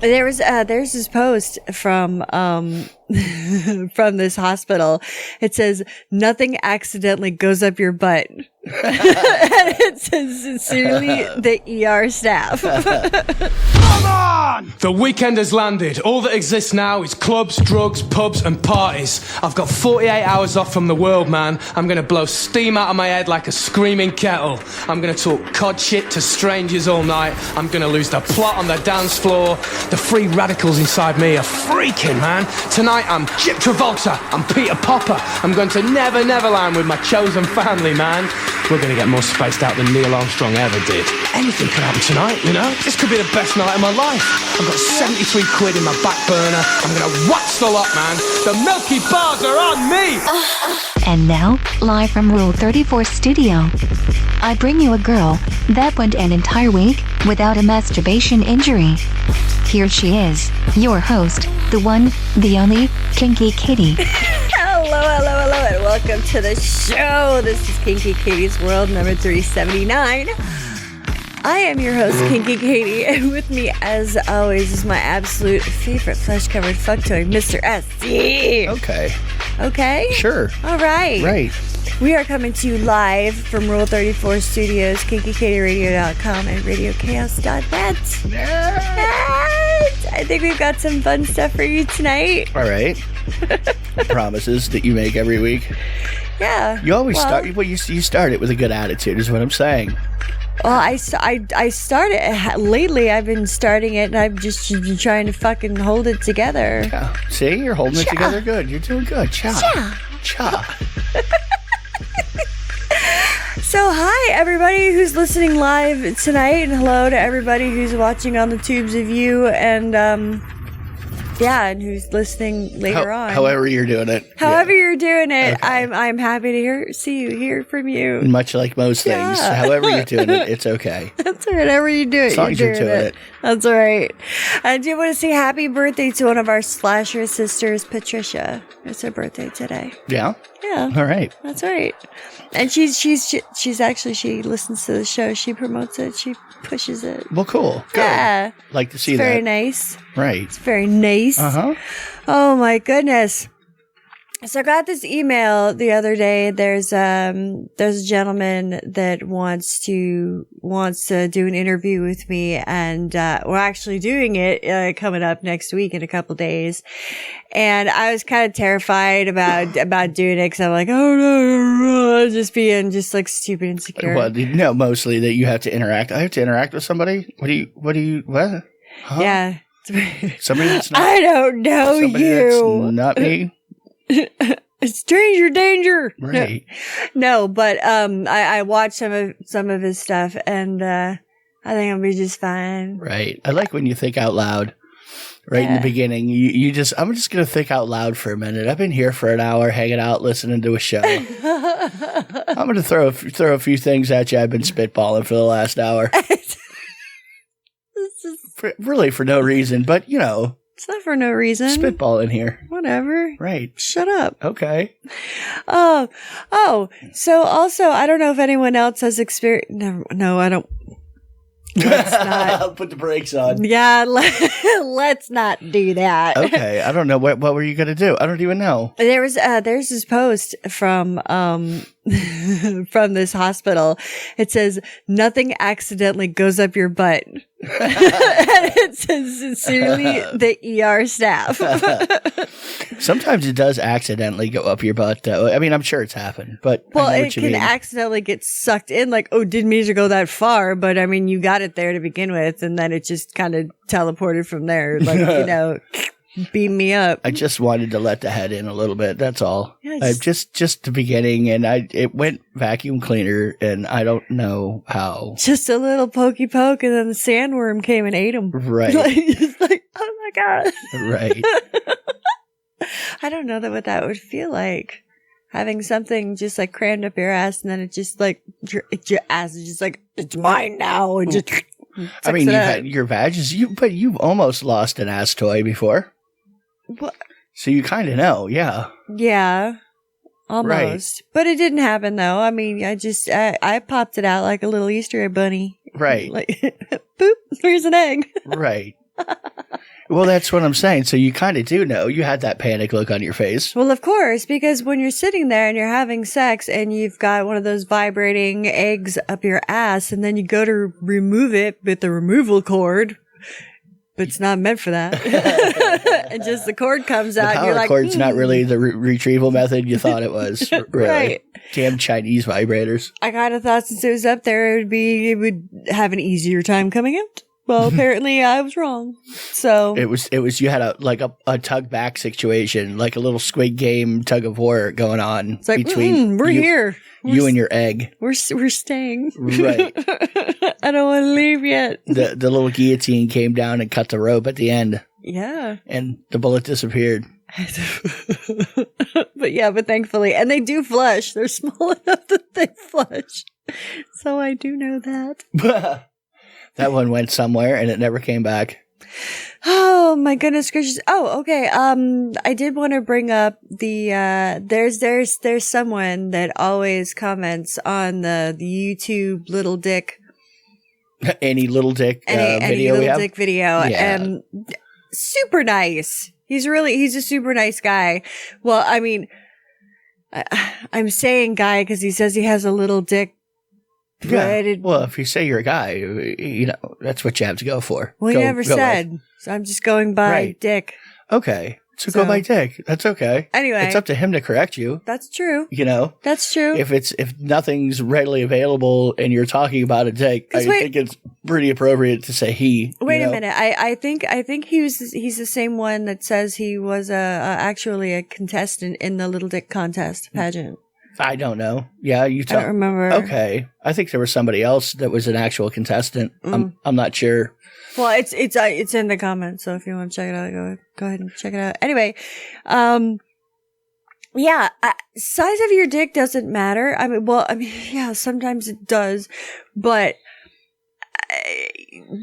There's this post from from this hospital. It says nothing accidentally goes up your butt. And it says sincerely the ER staff. Come on! The weekend has landed. All that exists now is clubs, drugs, pubs and parties. I've got 48 hours off from the world, man. I'm gonna blow steam out of my head like a screaming kettle. I'm gonna talk cod shit to strangers all night. I'm gonna lose the plot on the dance floor. The free radicals inside me are freaking, man. Tonight I'm 𝓚𝓲𝓷𝓴𝓂. I'm Peter Popper. I'm going to Neverland with my chosen family, man. We're gonna get more spaced out than Neil Armstrong ever did. Anything could happen tonight, you know? This could be the best night of my life. I've got 73 quid in my back burner. I'm gonna wax the lot, man. The Milky Bars are on me! And now, live from Rule 34 Studio, I bring you a girl that went an entire week without a masturbation injury. Here she is, your host, the one, the only, Kinky Kitty. Hello, and welcome to the show. This is Kinky Katie's World number 379. I am your host, Kinky Katie, and with me, as always, is my absolute favorite flesh-covered fuck toy, Mr. SC. Okay? Sure. All right. Right. We are coming to you live from Rule 34 Studios, KinkyKatieRadio.com, and RadioChaos.net. Yes! I think we've got some fun stuff for you tonight. All right. Promises that you make every week. Yeah. You always start. Well, you start it with a good attitude, is what I'm saying. Well, I started lately. I've been starting it, and I've just been trying to fucking hold it together. Yeah. See, you're holding it together good. You're doing good. Cha. So, hi, everybody who's listening live tonight, and hello to everybody who's watching on the tubes of you, and, and who's listening later on. However you're doing it. You're doing it, Okay. I'm happy to hear from you. Much like most things. Yeah. However you're doing it, it's okay. That's all right. However you do it, As long as you're doing it. That's all right. I do want to say happy birthday to one of our slasher sisters, Patricia. It's her birthday today. Yeah? Yeah. All right. That's right. And she's actually, she listens to the show. She promotes it. She pushes it. Well, cool. Good. Yeah. Like to see It's that. very nice. Right. It's very nice. Uh-huh. Oh my goodness. So I got this email the other day. There's a gentleman that wants to do an interview with me, and we're actually doing it coming up next week in a couple days. And I was kind of terrified about doing it because I'm like, oh no, just being just like stupid insecure. Well, no, mostly that you have to interact. I have to interact with somebody? What? Huh? Yeah. Somebody that's not I don't know somebody you. That's not me. It's danger. Right. No, but I watched some of his stuff, and I think I'll be just fine. Right. I like when you think out loud. Right in the beginning, I'm just gonna think out loud for a minute. I've been here for an hour, hanging out, listening to a show. I'm gonna throw a few things at you. I've been spitballing for the last hour. Really for no reason, but you know. It's not for no reason. Spitball in here. Whatever. Right. Shut up. Okay. Oh. So also, I don't know if anyone else has experienced. No, I don't. Let's not. I'll put the brakes on. Yeah, let's not do that. Okay. I don't know. What were you going to do? I don't even know. There's this post from from this hospital. It says nothing accidentally goes up your butt. And it says sincerely the ER staff. Sometimes it does accidentally go up your butt, though. I mean, I'm sure it's happened, but well, I know it what you can mean. accidentally get sucked in. Like, oh, didn't mean to go that far, but I mean, you got it there to begin with, and then it just kind of teleported from there. Like, you know, beam me up. I just wanted to let the head in a little bit. That's all. Yeah, just the beginning, and it went vacuum cleaner, and I don't know how. Just a little pokey poke, and then the sandworm came and ate him. Right. Just like, oh my god. Right. I don't know what that would feel like. Having something just like crammed up your ass, and then it just like your ass is just like, it's mine now, and just. I mean, you've had your badges, but you've almost lost an ass toy before. What? So you kind of know, yeah. Yeah, almost. Right. But it didn't happen though. I mean, I popped it out like a little Easter egg bunny. Right. Like, boop, here's an egg. Right. Well, that's what I'm saying. So you kind of do know. You had that panic look on your face. Well, of course, because when you're sitting there and you're having sex and you've got one of those vibrating eggs up your ass and then you go to remove it with the removal cord, but it's not meant for that. And just the cord comes out. The And you're power like, cord's not really the retrieval method you thought it was. Really. Right. Damn Chinese vibrators. I kind of thought since it was up there, it would have an easier time coming out. Well, apparently I was wrong. So it was you had a tug back situation, like a little Squid Game tug of war going on. It's like, between we're here. You and your egg. We're staying. Right. I don't want to leave yet. The little guillotine came down and cut the rope at the end. Yeah. And the bullet disappeared. but thankfully, and they do flush. They're small enough that they flush. So I do know that. That one went somewhere and it never came back. Oh my goodness gracious. Oh, okay. I did want to bring up the, there's someone that always comments on the YouTube little dick. Any little dick any video little dick video. Yeah. And super nice. He's a super nice guy. Well, I mean, I'm saying guy because he says he has a little dick. Yeah. Well, if you say you're a guy, you know, that's what you have to go for. Well, he never said. With. So I'm just going by dick. Okay. So go by dick. That's okay. Anyway. It's up to him to correct you. That's true. You know? That's true. If nothing's readily available and you're talking about a dick, I think it's pretty appropriate to say he. Wait a minute. I think he's the same one that says he was actually a contestant in the Little Dick Contest pageant. I don't know. Yeah, you I don't remember. Okay. I think there was somebody else that was an actual contestant. I'm not sure. Well, it's in the comments, so if you want to check it out, go ahead and check it out. Anyway, yeah, size of your dick doesn't matter. Yeah, sometimes it does, but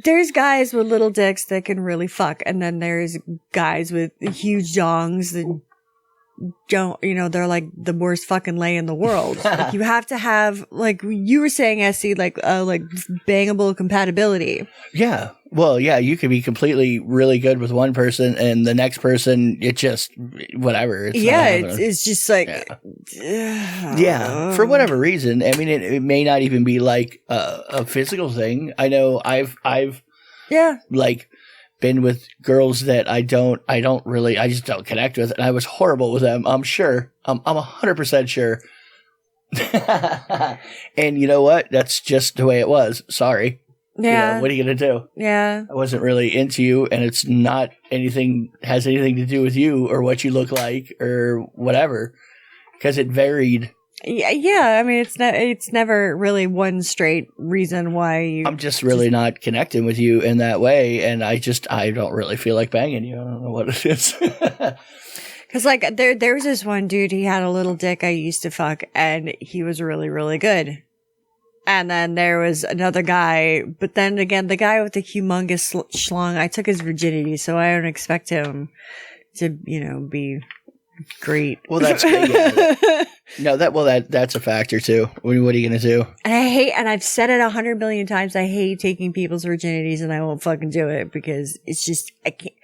there's guys with little dicks that can really fuck, and then there's guys with huge dongs that don't, they're like the worst fucking lay in the world. Like, you have to have, like you were saying, Essie, like bangable compatibility. Yeah. Well, yeah, you could be completely really good with one person and the next person, it just, whatever. It's just like, yeah, for whatever reason. I mean, it may not even be like a physical thing. I know I've like been with girls that I just don't connect with, and I was horrible with them. I'm sure. I'm 100% sure. And you know what? That's just the way it was. Sorry. Yeah. What are you going to do? Yeah. I wasn't really into you, and it's not has anything to do with you or what you look like or whatever, because it varied. Yeah. I mean, it's never really one straight reason why I'm just really not connecting with you in that way, and I don't really feel like banging you. I don't know what it is. Because like there was this one dude, he had a little dick I used to fuck, and he was really, really good. And then there was another guy, but then again, the guy with the humongous schlong, I took his virginity, so I don't expect him to, be great. Well, that's yeah. No, that's a factor too. What are you gonna do? And I've said it 100 million times, I hate taking people's virginities, and I won't fucking do it because it's just, I can't.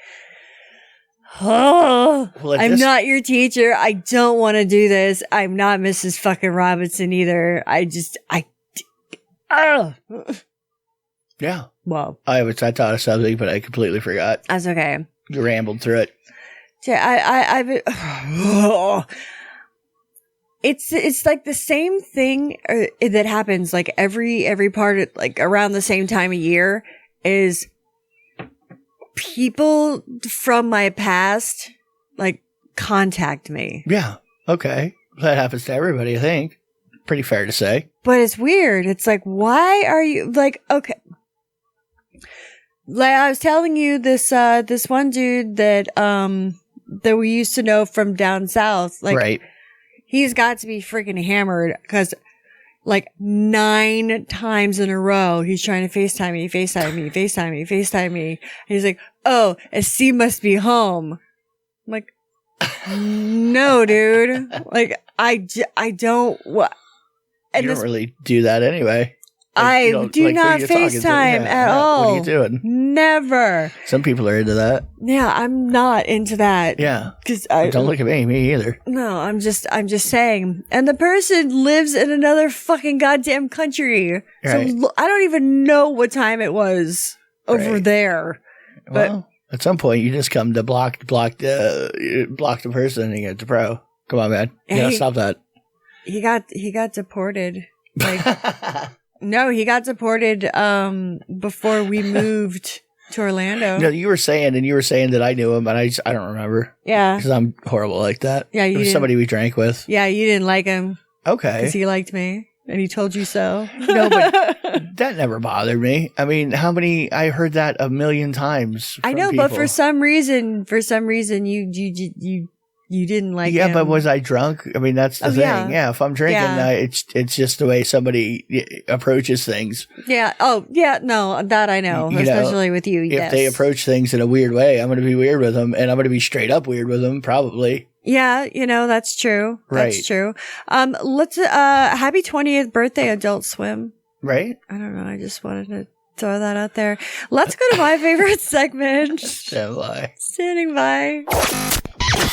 Oh, well, I'm not your teacher. I don't want to do this. I'm not Mrs. fucking Robinson either. Yeah. Well, I thought of something, but I completely forgot. That's okay. You rambled through it. Yeah, it's like the same thing that happens like every part of, like around the same time of year is people from my past like contact me. Yeah. Okay. That happens to everybody, I think. Pretty fair to say. But it's weird. It's like, why are you like, okay. Like I was telling you this one dude that we used to know from down south. Like, right. He's got to be freaking hammered because like 9 times in a row, he's trying to FaceTime me. And he's like, oh, SC must be home. I'm like, no, dude. Like, I don't. What? You don't really do that anyway. I do like, not FaceTime at all. What are you doing? Never. Some people are into that. Yeah, I'm not into that. Yeah. Because Don't look at me either. No, I'm just saying. And the person lives in another fucking goddamn country. Right. So I don't even know what time it was over there. But Well, at some point, you just come to block the person and you get to pro. Come on, man. You gotta stop that. he got deported. Like, no, he got deported before we moved to Orlando. No, you were saying that I knew him, and I don't remember. Yeah. Because I'm horrible like that. Yeah, it was somebody we drank with. Yeah, you didn't like him. Okay. Because he liked me, and he told you so. No, but that never bothered me. I mean, I heard that a million times. I know, people. but for some reason, you didn't like him. Yeah, but was I drunk? I mean, that's the thing. Yeah, if I'm drinking, it's just the way somebody approaches things. Yeah. Oh, yeah. No, that I know. Especially with you. If they approach things in a weird way, I'm going to be weird with them, and I'm going to be straight up weird with them, probably. Yeah, that's true. Right. That's true. Let's happy 20th birthday, Adult Swim. Right? I don't know. I just wanted to throw that out there. Let's go to my favorite segment. Standing by.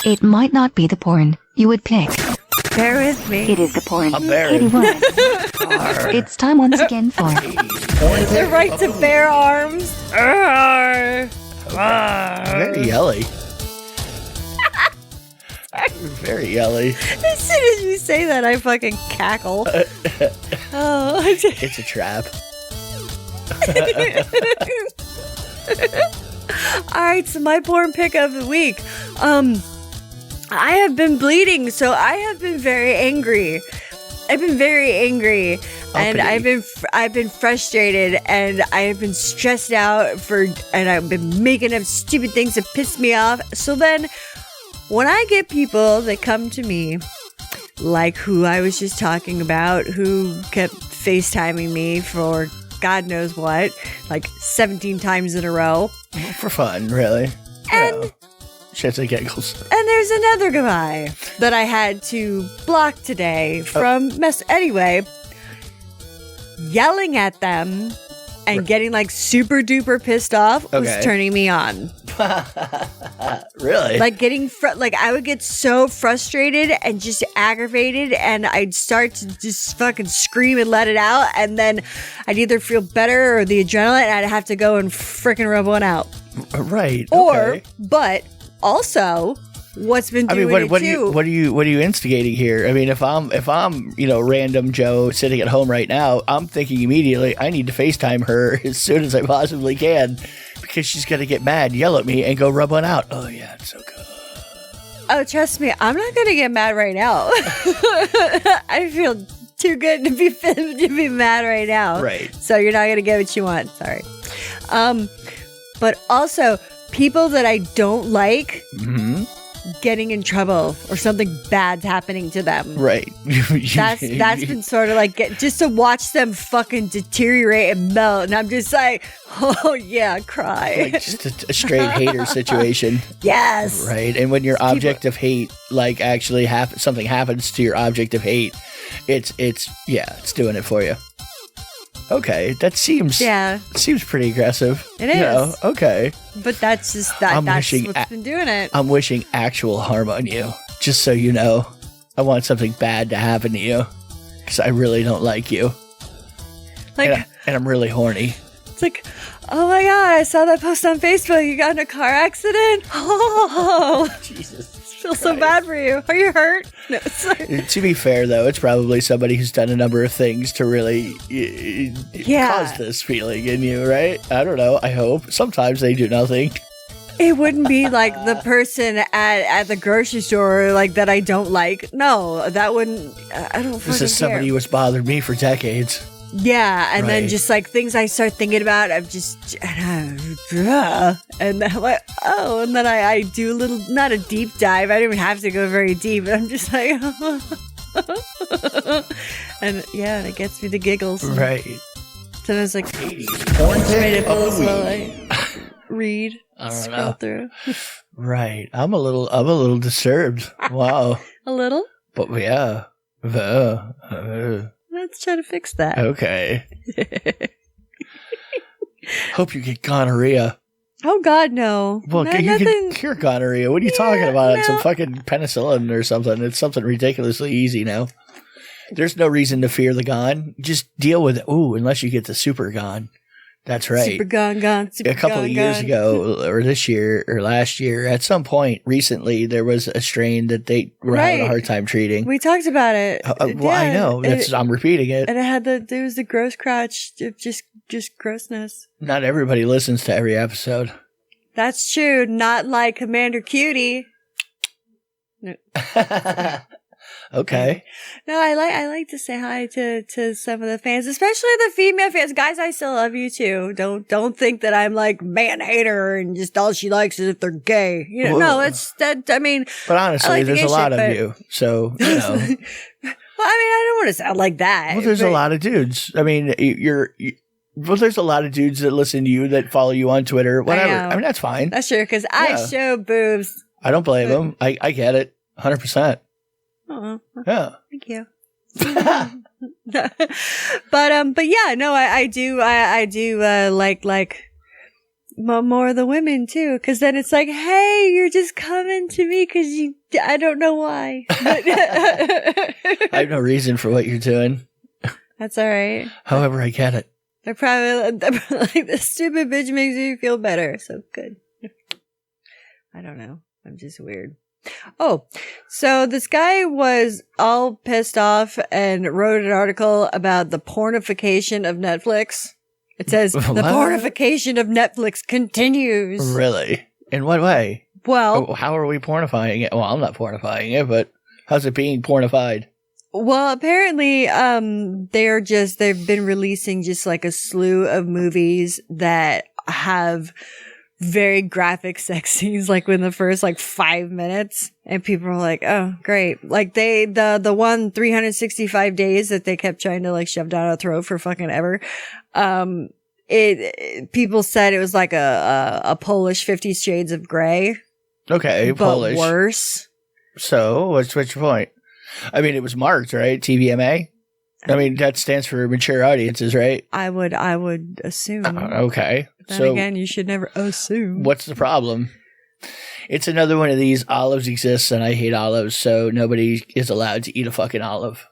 It might not be the porn you would pick. Bear with me. It is the porn. I'm bearing. It's time once again for The right to bear arms. Very yelly. Very yelly. As soon as you say that, I fucking cackle. Oh, it's a trap. All right, so my porn pick of the week. I have been bleeding, so I have been very angry. I've been very angry, and I've been frustrated, and I have been stressed out and I've been making up stupid things to piss me off. So then, when I get people that come to me, like who I was just talking about, who kept FaceTiming me for God knows what, like 17 times in a row. For fun, really. And shits and giggles. And there's another guy that I had to block today from anyway, yelling at them and getting like super duper pissed off was turning me on. Really? Like getting I would get so frustrated and just aggravated, and I'd start to just fucking scream and let it out, and then I'd either feel better or the adrenaline, and I'd have to go and freaking rub one out. Right. But also, what's been doing what are you instigating here? I mean, if I'm random Joe sitting at home right now, I'm thinking immediately I need to FaceTime her as soon as I possibly can, because she's gonna get mad, yell at me, and go rub one out. Oh yeah, it's so good. Oh, trust me, I'm not gonna get mad right now. I feel too good to be mad right now. Right. So you're not gonna get what you want. Sorry. But also people that I don't like getting in trouble or something bad's happening to them. Right. That's been sort of like just to watch them fucking deteriorate and melt, and I'm just like, oh yeah, cry. Like just a straight hater situation. Yes. Right. And when your object of hate, like actually something happens to your object of hate, it's doing it for you. Okay, that seems pretty aggressive. It is. Okay. But that's just that's what's been doing it. I'm wishing actual harm on you, just so you know. I want something bad to happen to you, because I really don't like you. And I'm really horny. It's like, oh my God, I saw that post on Facebook. You got in a car accident? Oh, Jesus. I feel so bad for you. Are you hurt? No, sorry. To be fair, though, it's probably somebody who's done a number of things to really cause this feeling in you, right? I don't know. I hope. Sometimes they do nothing. It wouldn't be like the person at the grocery store like that I don't like. No, that wouldn't. I don't fucking care. This is somebody who's bothered me for decades. Yeah, and then just like things I start thinking about, I'm just, and then I'm like, oh, and then I do a little, not a deep dive, I don't even have to go very deep, I'm just like, and yeah, it gets me the giggles. Right. Sometimes like, Porn pick of the while I read, scroll through. Right. I'm a little disturbed. Wow. A little? But yeah. Let's try to fix that. Okay. Hope you get gonorrhea. Oh, God, no. Well, no, you nothing. can cure gonorrhea. What are you talking about? It's no. some fucking penicillin or something. It's something ridiculously easy now. There's no reason to fear the gone. Just deal with it. Ooh, unless you get the super gone. That's right. Super gone. Super A couple of years ago, or this year, or last year, at some point recently, there was a strain that they were having a hard time treating. We talked about it. Well, I know. I'm repeating it. And it was the gross crotch, just grossness. Not everybody listens to every episode. That's true. Not like Commander Cutie. No. Okay. No, I like to say hi to some of the fans, especially the female fans. Guys, I still love you too. Don't think that I'm like man hater and just all she likes is if they're gay. You know, no, it's that. I mean, but honestly, there's a lot of you, so you know. Well, I mean, I don't want to sound like that. Well, there's a lot of dudes. I mean, well, there's a lot of dudes that listen to you, that follow you on Twitter, whatever. I mean, that's fine. That's true, because I show boobs. I don't blame them. I get it, 100%. Oh, yeah. Thank you. but yeah, no, I do like more of the women too, because then it's like, hey, you're just coming to me because I don't know why. I have no reason for what you're doing. That's all right. However, I get it. They're probably like, this stupid bitch makes me feel better. So good. I don't know. I'm just weird. Oh, so this guy was all pissed off and wrote an article about the pornification of Netflix. It says, the pornification of Netflix continues. Really? In what way? Well, how are we pornifying it? Well, I'm not pornifying it, but how's it being pornified? Well, apparently, they've been releasing just like a slew of movies that have very graphic sex scenes, like within the first like 5 minutes, and people are like, oh, great. Like the one 365 days that they kept trying to like shove down our throat for fucking ever. People said it was like a Polish 50 Shades of Grey. Okay. But Polish. Worse. So what's your point? I mean, it was marked, right? TVMA? I mean, that stands for mature audiences, right? I would assume. Okay. Then again, you should never assume. What's the problem? It's another one of these olives exists, and I hate olives, so nobody is allowed to eat a fucking olive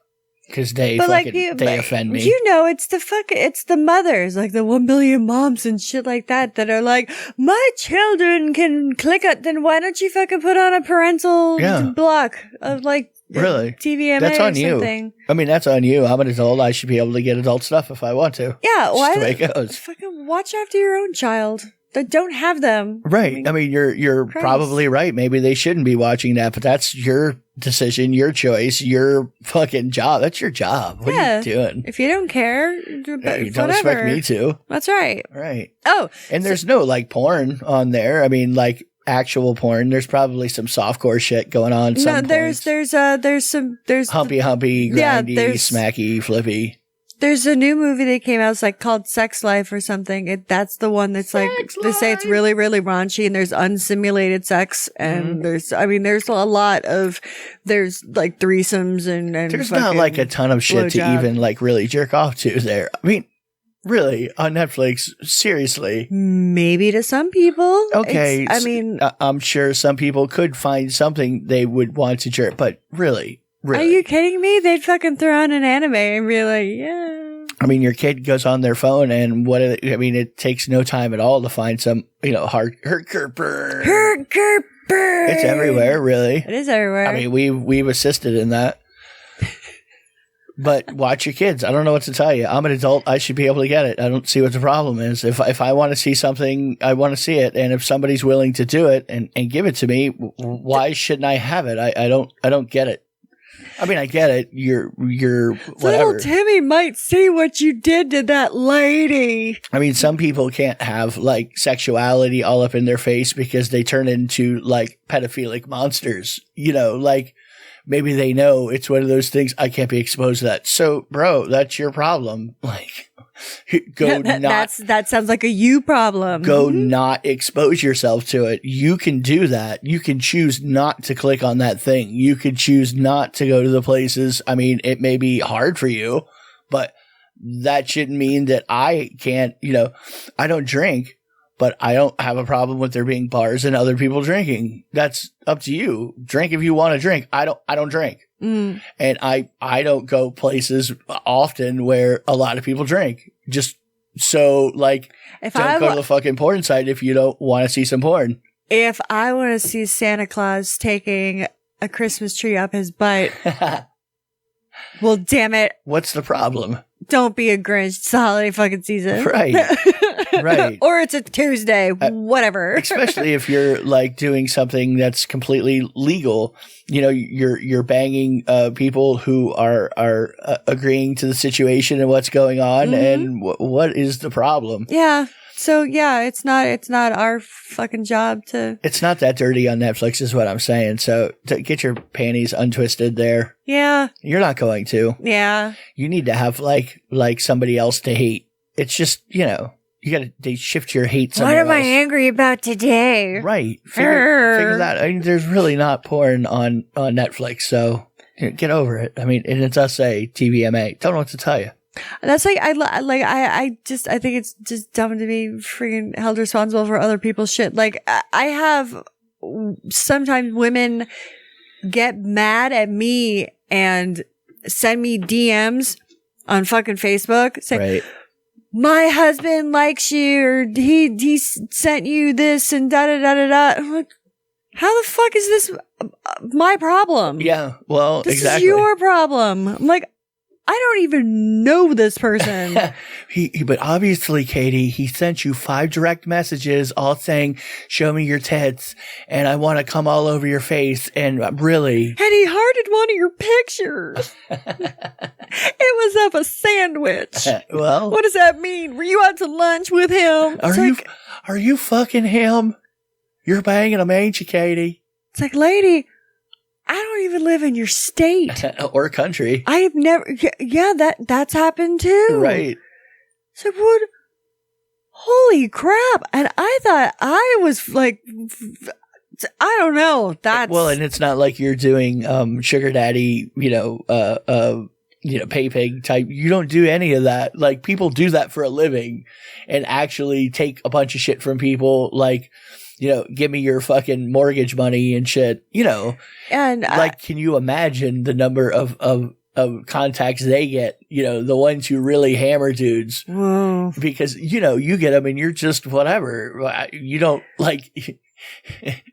because they offend me. You know, it's the mothers, like the 1 billion moms and shit like that are like, my children can click it. Then why don't you fucking put on a parental block of like. Really? TVMA that's on or something. You. I mean, that's on you. I'm an adult. I should be able to get adult stuff if I want to. Yeah, why? That's the way it goes. Fucking watch after your own child. That don't have them. Right. I mean, you're probably right. Maybe they shouldn't be watching that, but that's your decision, your choice, your fucking job. That's your job. What are you doing? If you don't care, you don't expect me to. That's right. Right. Oh, and there's no like porn on there. I mean, like. Actual porn. There's probably some softcore shit going on. No, there's humpy, grindy, smacky, flippy. There's a new movie that came out. It's like called Sex Life or something. That's the one that's like they say it's really, really raunchy, and there's unsimulated sex, and there's a lot of there's like threesomes and there's not like a ton of shit to even like really jerk off to there. I mean. Really, on Netflix? Seriously? Maybe to some people. Okay. I'm sure some people could find something they would want to jerk, but really? Are you kidding me? They'd fucking throw on an anime and be like, yeah. I mean, your kid goes on their phone and it takes no time at all to find some, Herkerper. Herkerper. It's everywhere, really. It is everywhere. I mean, we've assisted in that. But watch your kids. I don't know what to tell you. I'm an adult. I should be able to get it. I don't see what the problem is. If I want to see something, I want to see it. And if somebody's willing to do it and give it to me, why shouldn't I have it? I don't get it. I mean, I get it. You're whatever. Little Timmy might see what you did to that lady. I mean, some people can't have like sexuality all up in their face because they turn into like pedophilic monsters, like. Maybe they know it's one of those things. I can't be exposed to that. So, bro, that's your problem. Like, that sounds like a you problem. Go not expose yourself to it. You can do that. You can choose not to click on that thing. You can choose not to go to the places. I mean, it may be hard for you, but that shouldn't mean that I can't, I don't drink, but I don't have a problem with there being bars and other people drinking. That's up to you. Drink if you want to drink. I don't drink. And I don't go places often where a lot of people drink. Just so don't go to the fucking porn site if you don't want to see some porn. If I want to see Santa Claus taking a Christmas tree up his butt, well, damn it. What's the problem? Don't be a Grinch. It's the holiday fucking season. Right. Right. Or it's a Tuesday, whatever. Especially if you're doing something that's completely legal. You're banging people who are agreeing to the situation and what's going on. And what is the problem? Yeah. So yeah, it's not our fucking job to. It's not that dirty on Netflix, is what I'm saying. So to get your panties untwisted there. Yeah. You're not going to. Yeah. You need to have like somebody else to hate. It's just you got to shift your hate somewhere else. What am I angry about today? Right. Figure that. I mean, there's really not porn on Netflix, so get over it. I mean, and it's us TVMA. Don't know what to tell you. That's I think it's just dumb to be freaking held responsible for other people's shit. Like I have sometimes women get mad at me and send me DMs on fucking Facebook saying, right. My husband likes you, or he sent you this and da da da da da. I'm like, how the fuck is this my problem? Yeah, well, this exactly. is your problem. I'm like, I don't even know this person. But obviously, Katie, he sent you 5 direct messages all saying, show me your tits, and I want to come all over your face, and really. And he hearted one of your pictures. It was of a sandwich. Well. What does that mean? Were you out to lunch with him? Are you fucking him? You're banging him, ain't you, Katie? It's like, lady, I don't even live in your state. Or country. I have never, that's happened too. Right. So what? Holy crap. And I thought I was like, I don't know. That's. Well, and it's not like you're doing, sugar daddy, pay pig type. You don't do any of that. Like, people do that for a living and actually take a bunch of shit from people, like, give me your fucking mortgage money and shit, And can you imagine the number of contacts they get, the ones who really hammer dudes? Whoa. Because, you get them and you're just whatever. You don't like.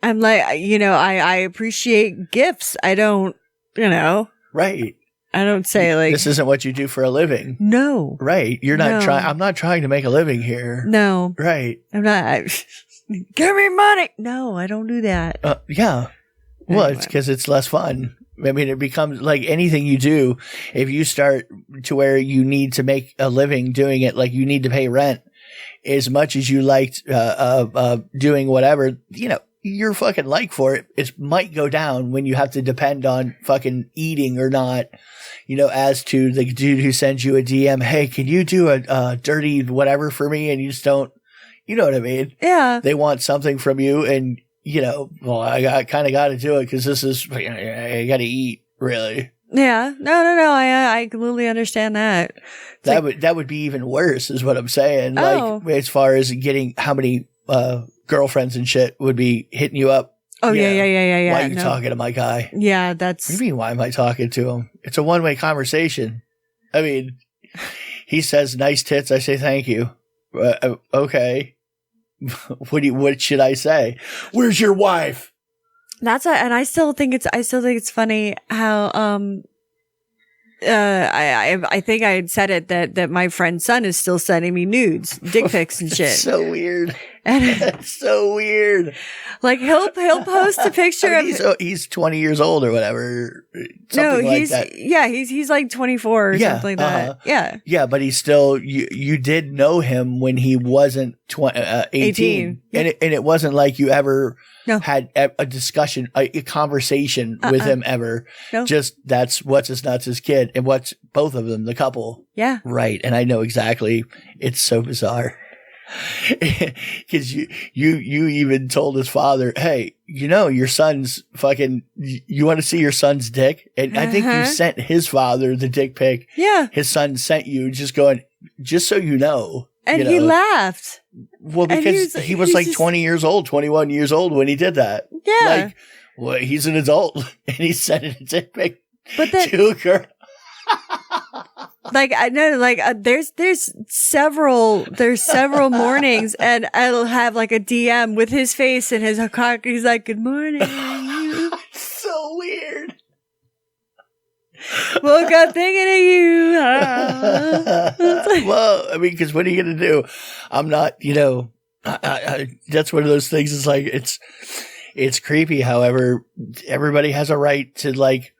I'm like, I appreciate gifts. I don't, Right. I don't say like. This isn't what you do for a living. No. Right. You're not trying. I'm not trying to make a living here. No. Right. I'm not. Give me money. No, I don't do that. Yeah. Well, It's because it's less fun. I mean, it becomes like anything you do. If you start to where you need to make a living doing it, like you need to pay rent as much as you liked, doing whatever, your fucking like for it might go down when you have to depend on fucking eating or not, as to the dude who sends you a DM, hey, can you do a dirty whatever for me? And you just don't, you know what I mean? Yeah. They want something from you and, well, I kind of got to do it because this is, I got to eat, really. Yeah. No. I completely understand that. That would be even worse is what I'm saying. Oh. Like, as far as getting how many, girlfriends and shit would be hitting you up. Oh, yeah. Why are you talking to my guy? Yeah, that's. What do you mean, why am I talking to him? It's a one-way conversation. I mean, he says nice tits. I say thank you. Okay. What should I say? Where's your wife? And I still think it's funny how, I think I had said it that my friend's son is still sending me nudes, dick pics and shit. So weird. And it's so weird. Like he'll post a picture of he's 20 years old or whatever. He's like 24 or something like that. Yeah. Yeah, but he's still you did know him when he wasn't 18. Yeah. And it wasn't like you ever had a discussion, a conversation with him ever. No. Just that's what's his nuts his kid and what's both of them, the couple. Yeah. Right. And I know exactly. It's so bizarre. Because you even told his father, hey, your son's fucking, you want to see your son's dick? And I think you sent his father the dick pic. Yeah. His son sent you just so you know. And he laughed. Well, because he was like 20 years old, 21 years old when he did that. Yeah. Like, well, he's an adult and he's sending a dick pic to a girl. Like I know, like there's several mornings, and I'll have like a DM with his face and his cock. He's like, "Good morning." So weird. Woke up thinking of you. Well, I mean, because what are you gonna do? I'm not, that's one of those things. It's like it's creepy. However, everybody has a right to like.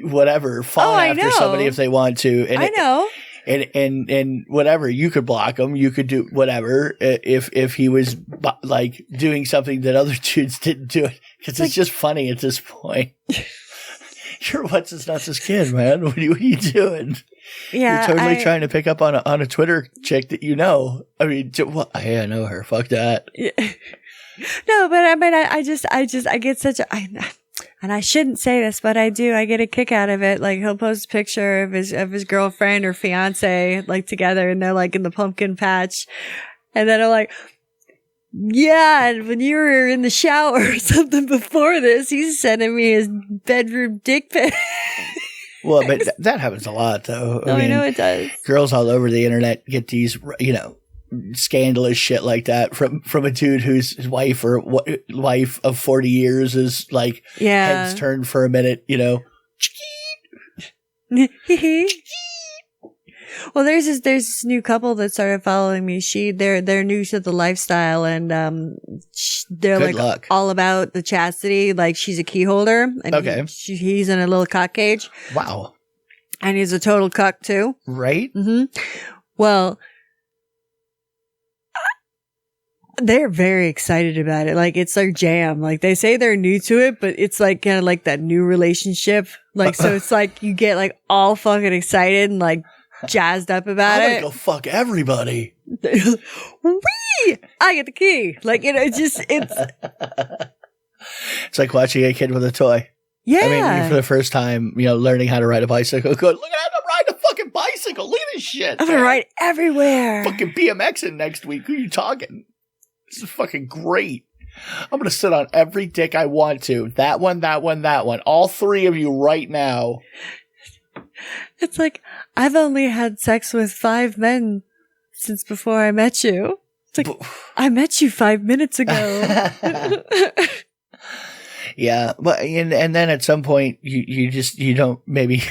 Whatever, follow after somebody if they want to. And I know. And whatever, you could block him. You could do whatever if he was like doing something that other dudes didn't do it. Because it's just funny at this point. You're what's his nuts' kid, man. What are you doing? Yeah, you're totally trying to pick up on a Twitter chick that you know. I mean, hey, I know her. Fuck that. Yeah. No, but I mean, I get such a. And I shouldn't say this, but I do. I get a kick out of it. Like he'll post a picture of his girlfriend or fiance like together, and they're like in the pumpkin patch, and then I'm like, yeah. And when you were in the shower or something before this, he's sending me his bedroom dick pic. Well, but that happens a lot, though. I know it does. Girls all over the internet get these, scandalous shit like that from a dude whose wife of 40 years is like heads turned for a minute, Well, there's this new couple that started following me. They're new to the lifestyle, and they're Good luck. all about the chastity. Like she's a key holder, and he's in a little cock cage. Wow, and he's a total cuck too, right? Mm-hmm. Well. They're very excited about it. Like it's their jam. Like they say they're new to it, but it's like kind of like that new relationship. Like, so it's like you get like all fucking excited and like jazzed up about it. I'm gonna go fuck everybody. Whee! I get the key. Like, it's like watching a kid with a toy. Yeah. I mean, for the first time, learning how to ride a bicycle. Good. Look at how to ride a fucking bicycle. Look at this shit. I'm gonna ride everywhere. Fucking BMXing next week. Who are you talking? This is fucking great. I'm going to sit on every dick I want to. That one. All three of you right now. It's like, I've only had sex with 5 men since before I met you. It's like, I met you 5 minutes ago. Yeah, but and then at some point you don't maybe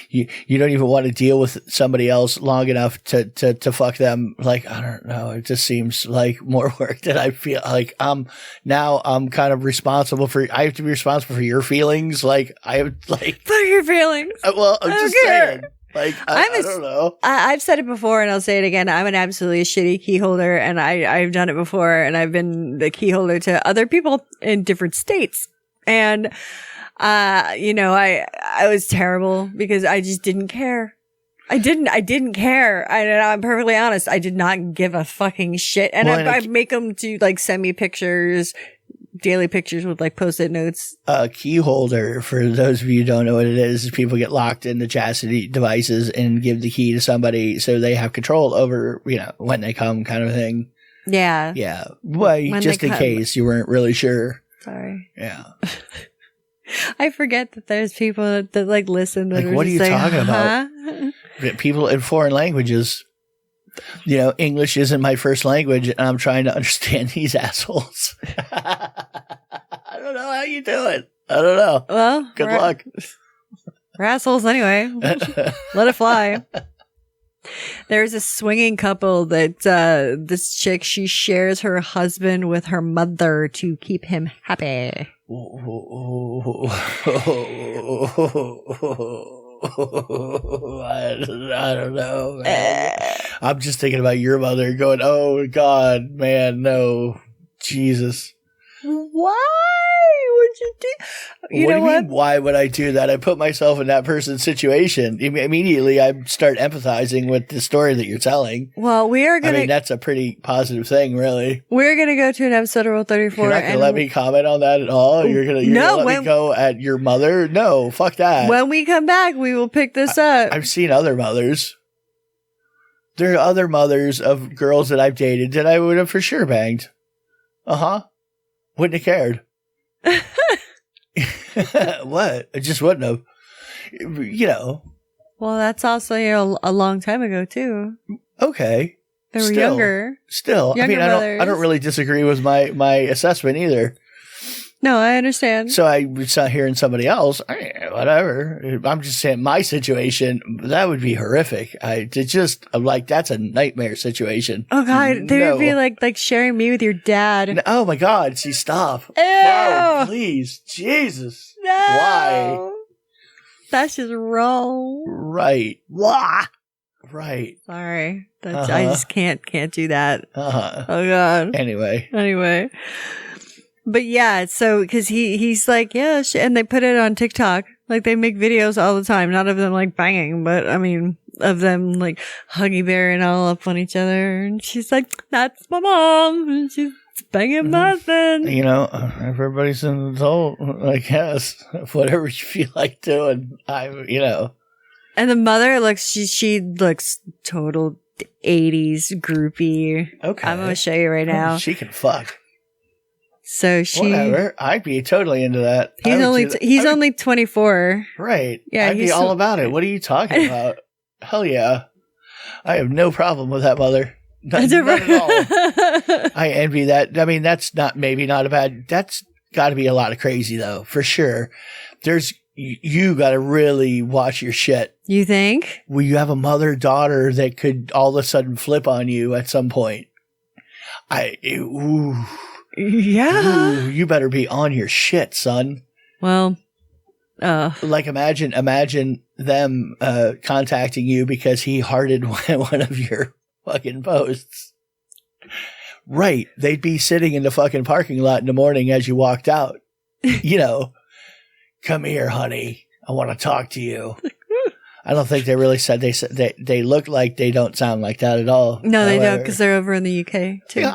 you don't even want to deal with somebody else long enough to fuck them. Like, I don't know, it just seems like more work that I feel like now I'm kind of responsible for. I have to be responsible for your feelings. Like I have like for your feelings. Well, I'm just saying. Like, I don't know. I've said it before and I'll say it again. I'm an absolutely shitty key holder, and I've done it before, and I've been the key holder to other people in different states. And, I was terrible because I just didn't care. I didn't care. I'm perfectly honest. I did not give a fucking shit. And I make them to like send me pictures, daily pictures with like post-it notes. A key holder, for those of you who don't know what it is people get locked into chastity devices and give the key to somebody so they have control over, when they come, kind of thing. Yeah. Yeah. Well, just in case you weren't really sure. Sorry. Yeah. I forget that there's people that like listen. That like, what are you talking about? People in foreign languages. English isn't my first language, and I'm trying to understand these assholes. I don't know how you do it. I don't know. Well, good luck. We're assholes anyway. Let it fly. There's a swinging couple that this chick, she shares her husband with her mother to keep him happy. I don't know, man. I'm just thinking about your mother going, oh God, man, no, Jesus. Why would you do? You what know do you what? mean, why would I do that? I put myself in that person's situation. Immediately, I start empathizing with the story that you're telling. Well, we are I gonna. mean, that's a pretty positive thing, really. We're gonna go to an episode of Rule 34. You're not going to let me comment on that at all? You're going to let me go at your mother? No, fuck that. When we come back, we will pick this up. I've seen other mothers. There are other mothers of girls that I've dated that I would have for sure banged. Wouldn't have cared. What? I just wouldn't have. You know. Well, that's also a long time ago, too. Okay. They were younger. I mean, I don't really disagree with my assessment either. No, I understand. So I was hearing somebody else, whatever. I'm just saying my situation, that would be horrific. I'm like, that's a nightmare situation. Oh God, they would be like sharing me with your dad. Oh my God, see, stop. Ew. Whoa, please, Jesus. No. Why? That's just wrong. Right. Wah. Right. Sorry. I just can't do that. Oh God. Anyway. But yeah, so because he's like, yeah, and they put it on TikTok. Like they make videos all the time, not of them like banging, but I mean of them like huggy bearing all up on each other. And she's like, "That's my mom," and she's banging my husband. You know, everybody's an adult, I guess. Whatever you feel like doing, And the mother looks, she looks total 80s groupie. Okay, I'm gonna show you right now. She can fuck. So whatever. I'd be totally into that. He's only 24. Right. Yeah. I'd be all about it. What are you talking about? Hell yeah. I have no problem with that mother. Not at all. I envy that. I mean, that's maybe not a bad, that's got to be a lot of crazy though, for sure. You got to really watch your shit. You think? Well, you have a mother-daughter that could all of a sudden flip on you at some point. Yeah. Ooh, you better be on your shit, son. Well, like imagine them contacting you because he hearted one of your fucking posts. Right. They'd be sitting in the fucking parking lot in the morning as you walked out. Come here, honey. I want to talk to you. I don't think they really said they look like they don't sound like that at all. No, they don't because they're over in the UK too.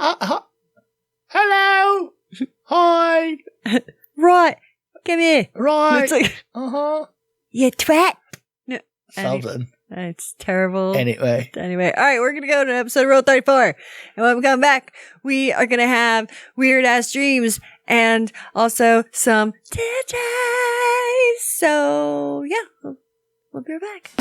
Hello. Hi. Right. Come here. Right. It's like, you twat. No. Something. It's terrible. Anyway. All right, we're going to go to episode Rule 34. And when we come back, we are going to have weird ass dreams and also some titties. So, yeah. We'll be right back.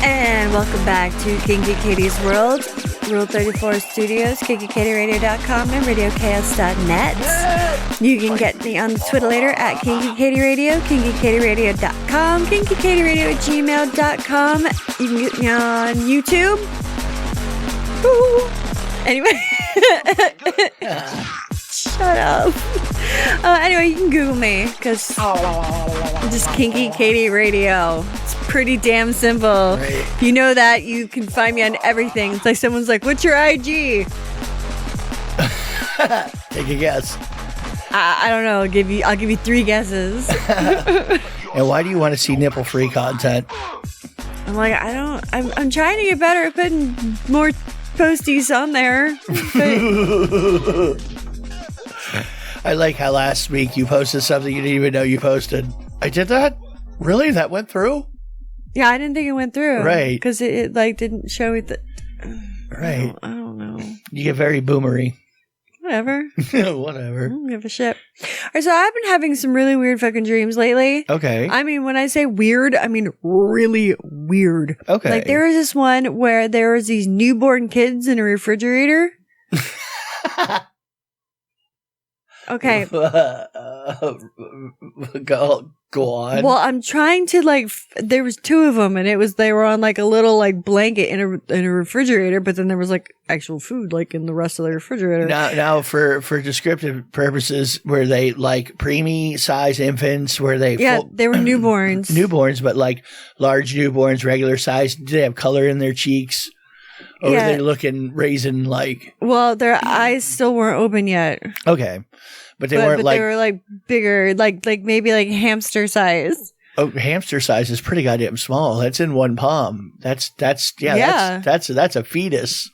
And welcome back to Kinky Katie's World, Rule 34 Studios, KinkyKatieRadio.com, and RadioChaos.net. You can get me on the Twitter later at KinkyKatieRadio, KinkyKatieRadio.com, KinkyKatieRadio@gmail.com. You can get me on YouTube. Woo. Anyway. Shut up. Anyway, you can Google me because just Kinky Katie Radio. It's pretty damn simple. Right. You know that you can find me on everything. It's like someone's like, "What's your IG?" Take a guess. I don't know. I'll give you 3 guesses. And why do you want to see nipple-free content? I'm like, I'm trying to get better at putting more posties on there. But I like how last week you posted something you didn't even know you posted. I did that? Really? That went through? yeah, I didn't think it went through. Right. Because it like didn't show it. Right. I don't know. You get very boomery. Whatever. Whatever. I don't give a shit. All right, so I've been having some really weird fucking dreams lately. Okay. I mean, when I say weird, I mean really weird. Okay. Like there was this one where there was these newborn kids in a refrigerator. Okay. Go on. Well, I'm trying to like. There was 2 of them, and they were on like a little like blanket in a refrigerator, but then there was like actual food like in the rest of the refrigerator. Now for descriptive purposes, were they like preemie size infants? Were they? Yeah, they were newborns. Newborns, but like large newborns, regular size. Did they have color in their cheeks? Or were they looking raisin-like? Well, their eyes still weren't open yet. Okay. But they weren't like... they were like bigger, like maybe like hamster size. Oh, hamster size is pretty goddamn small. That's in one palm. That's a fetus.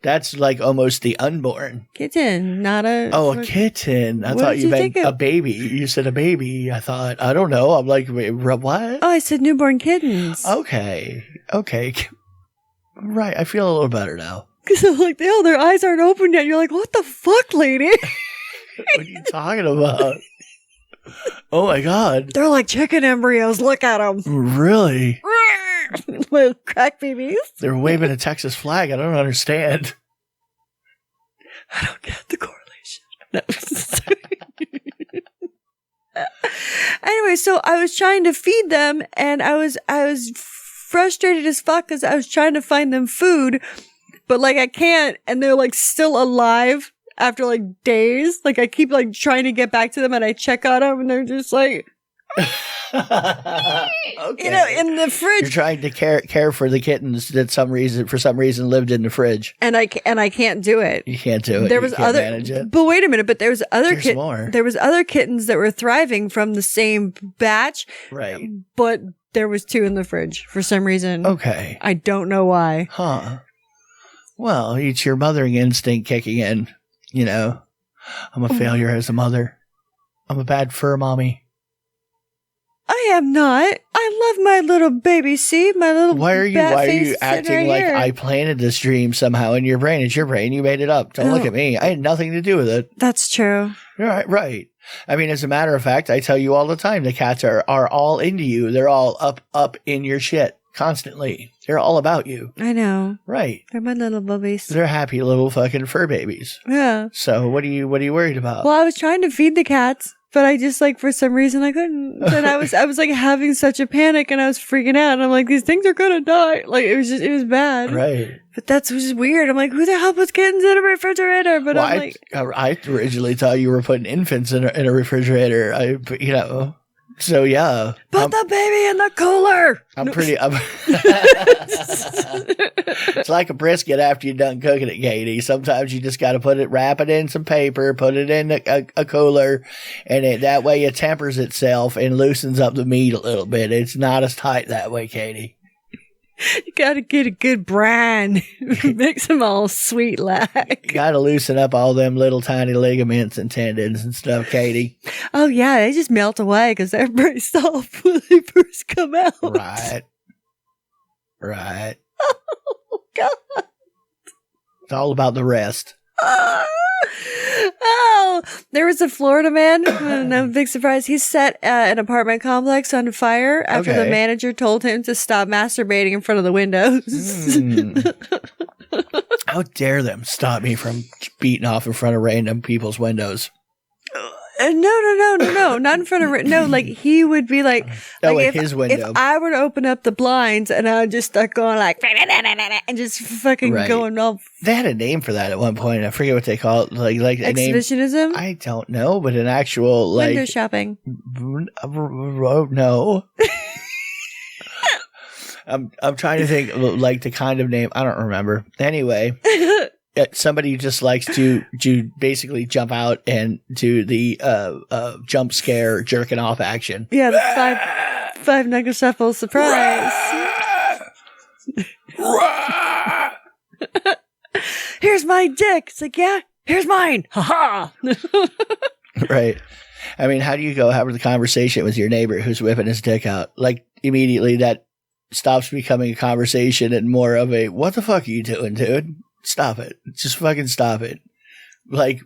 That's like almost the unborn. Kitten, not a... Oh, a kitten. I thought you meant a baby. You said a baby. I thought, I don't know. I'm like, wait, what? Oh, I said newborn kittens. Okay. Right. I feel a little better now. Because I'm like, oh, their eyes aren't open yet. You're like, what the fuck, lady? What are you talking about? Oh my God. They're like chicken embryos. Look at them. Really? Little crack babies. They're waving a Texas flag. I don't understand. I don't get the correlation. No. Anyway, so I was trying to feed them, and I was frustrated as fuck because I was trying to find them food, but like I can't, and they're like still alive after like days. Like I keep like trying to get back to them, and I check on them, and they're just like, okay. You know, in the fridge. You're trying to care for the kittens that for some reason lived in the fridge, and I can't do it. You can't do it. There was other, manage it. But wait a minute. But there was other There was other kittens that were thriving from the same batch, right? But there was 2 in the fridge for some reason. Okay, I don't know why. Huh? Well, it's your mothering instinct kicking in. You know, I'm a failure as a mother. I'm a bad fur mommy. I am not. I love my little baby. See, my little. Why are you acting right like here. I planted this dream somehow in your brain? It's your brain. You made it up. Don't look at me. I had nothing to do with it. That's true. Right. I mean, as a matter of fact, I tell you all the time, the cats are all into you. They're all up in your shit constantly. They're all about you. I know. Right. They're my little bubbies. They're happy little fucking fur babies. Yeah. So what are you worried about? Well, I was trying to feed the cats, but I just like for some reason I couldn't. And I was like having such a panic, and I was freaking out. And I'm like, these things are gonna die. Like it was bad. Right. But that's just weird. I'm like, who the hell puts kittens in a refrigerator? But well, I'm like, I originally thought you were putting infants in a refrigerator. So yeah. Put the baby in the cooler. It's like a brisket after you're done cooking it, Katie. Sometimes you just got to wrap it in some paper, put it in a cooler, and that way it tempers itself and loosens up the meat a little bit. It's not as tight that way, Katie. You gotta get a good brine. Makes them all sweet like. You gotta loosen up all them little tiny ligaments and tendons and stuff, Katie. Oh yeah, they just melt away because they're pretty soft when they first come out. Right. Oh God. It's all about the rest. Oh, there was a Florida man. No big surprise. He set an apartment complex on fire after the manager told him to stop masturbating in front of the windows. How dare them stop me from beating off in front of random people's windows? No, not in front of no. Like he would be like, if his window. If I were to open up the blinds and I would just start going like, and just fucking going off. They had a name for that at one point. I forget what they call it. Like exhibitionism. I don't know, but an actual like window shopping. No. I'm trying to think like the kind of name. I don't remember. Anyway. Somebody just likes to basically jump out and do the jump scare jerking off action. Yeah, the five nugget shuffle surprise. Here's my dick. It's like, yeah, here's mine. Ha ha. Right. I mean, how do you go have the conversation with your neighbor who's whipping his dick out? Like immediately that stops becoming a conversation and more of a, what the fuck are you doing, dude? Stop it. Just fucking stop it. Like,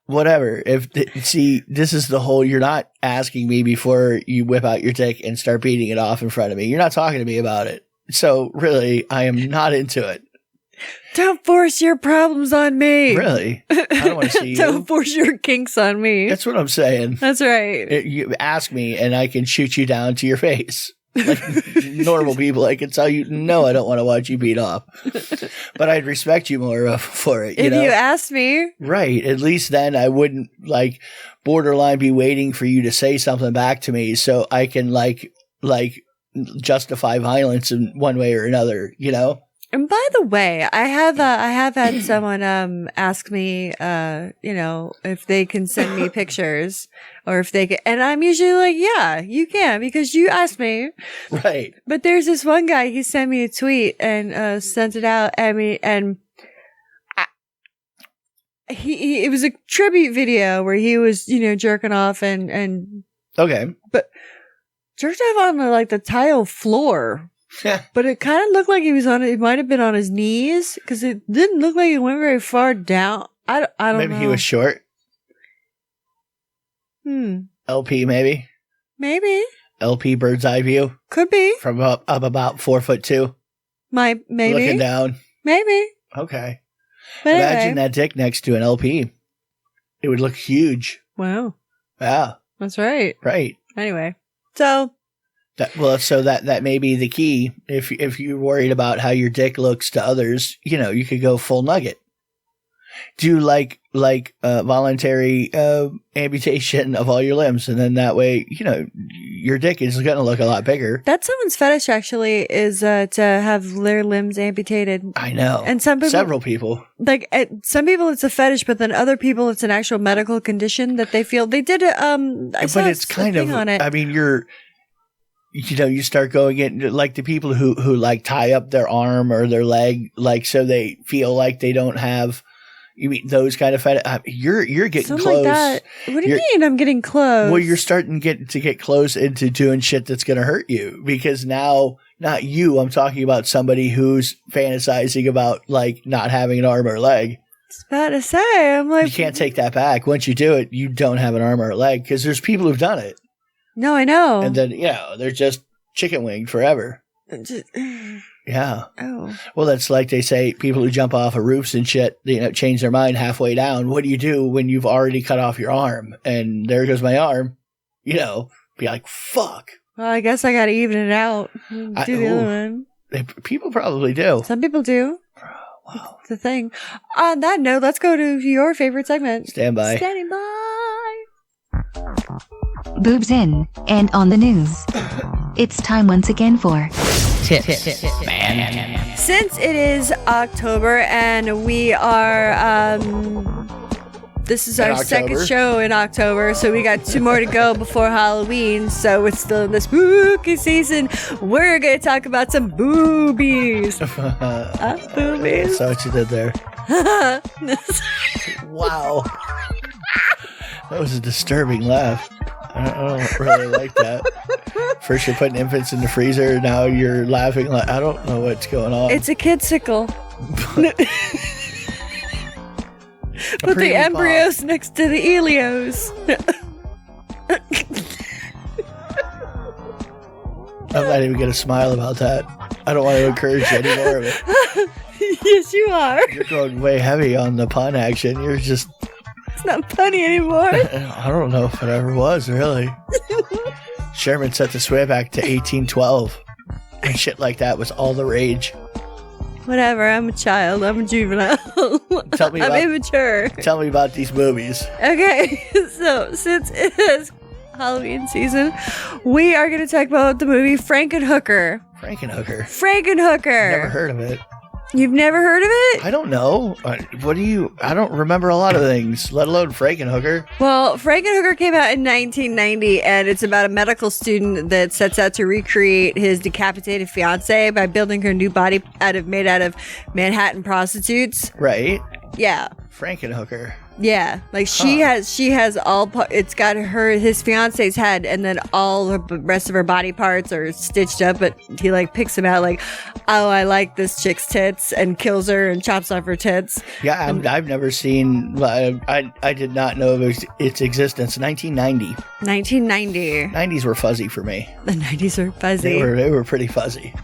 whatever. This is the whole, you're not asking me before you whip out your dick and start beating it off in front of me. You're not talking to me about it. So really, I am not into it. Don't force your problems on me. Really? I don't want to see you. Don't force your kinks on me. That's what I'm saying. That's right. You ask me and I can shoot you down to your face. Like normal people, I can tell you, no, I don't want to watch you beat off. But I'd respect you more for it. If you asked me. Right. At least then I wouldn't borderline be waiting for you to say something back to me so I can justify violence in one way or another, you know? And by the way, I have had someone ask me if they can send me pictures or if they can, and I'm usually like, yeah, you can because you asked me. Right. But there's this one guy, he sent me a tweet and sent it out at me, and it was a tribute video where he was, jerking off and okay. But jerked off on like the tile floor. But it kind of looked like he was it might have been on his knees because it didn't look like it went very far down. I don't know. Maybe he was short. LP, maybe. LP bird's eye view. Could be. From up about 4'2". Maybe. Looking down. Maybe. Okay. But imagine anyway. that dick next to an LP. It would look huge. Wow. Yeah. That's right. Right. Anyway. So that may be the key. If you're worried about how your dick looks to others, you could go full nugget. Do you like voluntary amputation of all your limbs, and then that way, your dick is going to look a lot bigger. that's someone's fetish actually is to have their limbs amputated. I know. And several people. Like some people it's a fetish, but then other people it's an actual medical condition that they feel they did. But it's kind of. On it. I mean, you start going in like the people who like tie up their arm or their leg, like so they feel like they don't have. You mean those kind of fetish? You're getting something close. Like that. What do you mean? I'm getting close. Well, you're starting to get close into doing shit that's going to hurt you because now, not you. I'm talking about somebody who's fantasizing about like not having an arm or a leg. I was about to say, I'm like, you can't take that back. Once you do it, you don't have an arm or a leg because there's people who've done it. No, I know. And then they're just chicken winged forever. Yeah. Oh. Well, that's like they say people who jump off of roofs and shit, change their mind halfway down. What do you do when you've already cut off your arm? And there goes my arm. Be like, fuck. Well, I guess I got to even it out. Do the other one. People probably do. Some people do. Wow. It's the thing. On that note, let's go to your favorite segment. Standing by. Boobs in and on the news. It's time once again for Tits Man. Since it is October and we are, this is our second show in October, so we got 2 more to go before Halloween, so it's still in the spooky season. We're going to talk about some boobies. Boobies. Saw what you did there. Wow. That was a disturbing laugh. I don't really like that. First you're putting infants in the freezer, now you're laughing like, I don't know what's going on. It's a kidsicle. Put the embryos next to the embryos. I'm not even going to smile about that. I don't want to encourage any more of it. Yes, you are. You're going way heavy on the pun action. You're just... It's not funny anymore. I don't know if it ever was, really. Sherman set the sway back to 1812. And shit like that was all the rage. Whatever, I'm a child. I'm a juvenile. I'm immature. Tell me about these movies. Okay, so since it is Halloween season, we are going to talk about the movie FrankenHooker. FrankenHooker. Never heard of it. You've never heard of it? I don't know. I don't remember a lot of things, let alone FrankenHooker. Well, FrankenHooker came out in 1990, and it's about a medical student that sets out to recreate his decapitated fiancée by building her new body made out of Manhattan prostitutes. Right. Yeah. FrankenHooker. Yeah, like she has all. It's got his fiance's head, and then all the rest of her body parts are stitched up. But he like picks them out, like, oh, I like this chick's tits, and kills her and chops off her tits. Yeah, I've never seen. I did not know of its existence. 1990. 1990. 90s were fuzzy for me. The 90s were fuzzy. They were pretty fuzzy.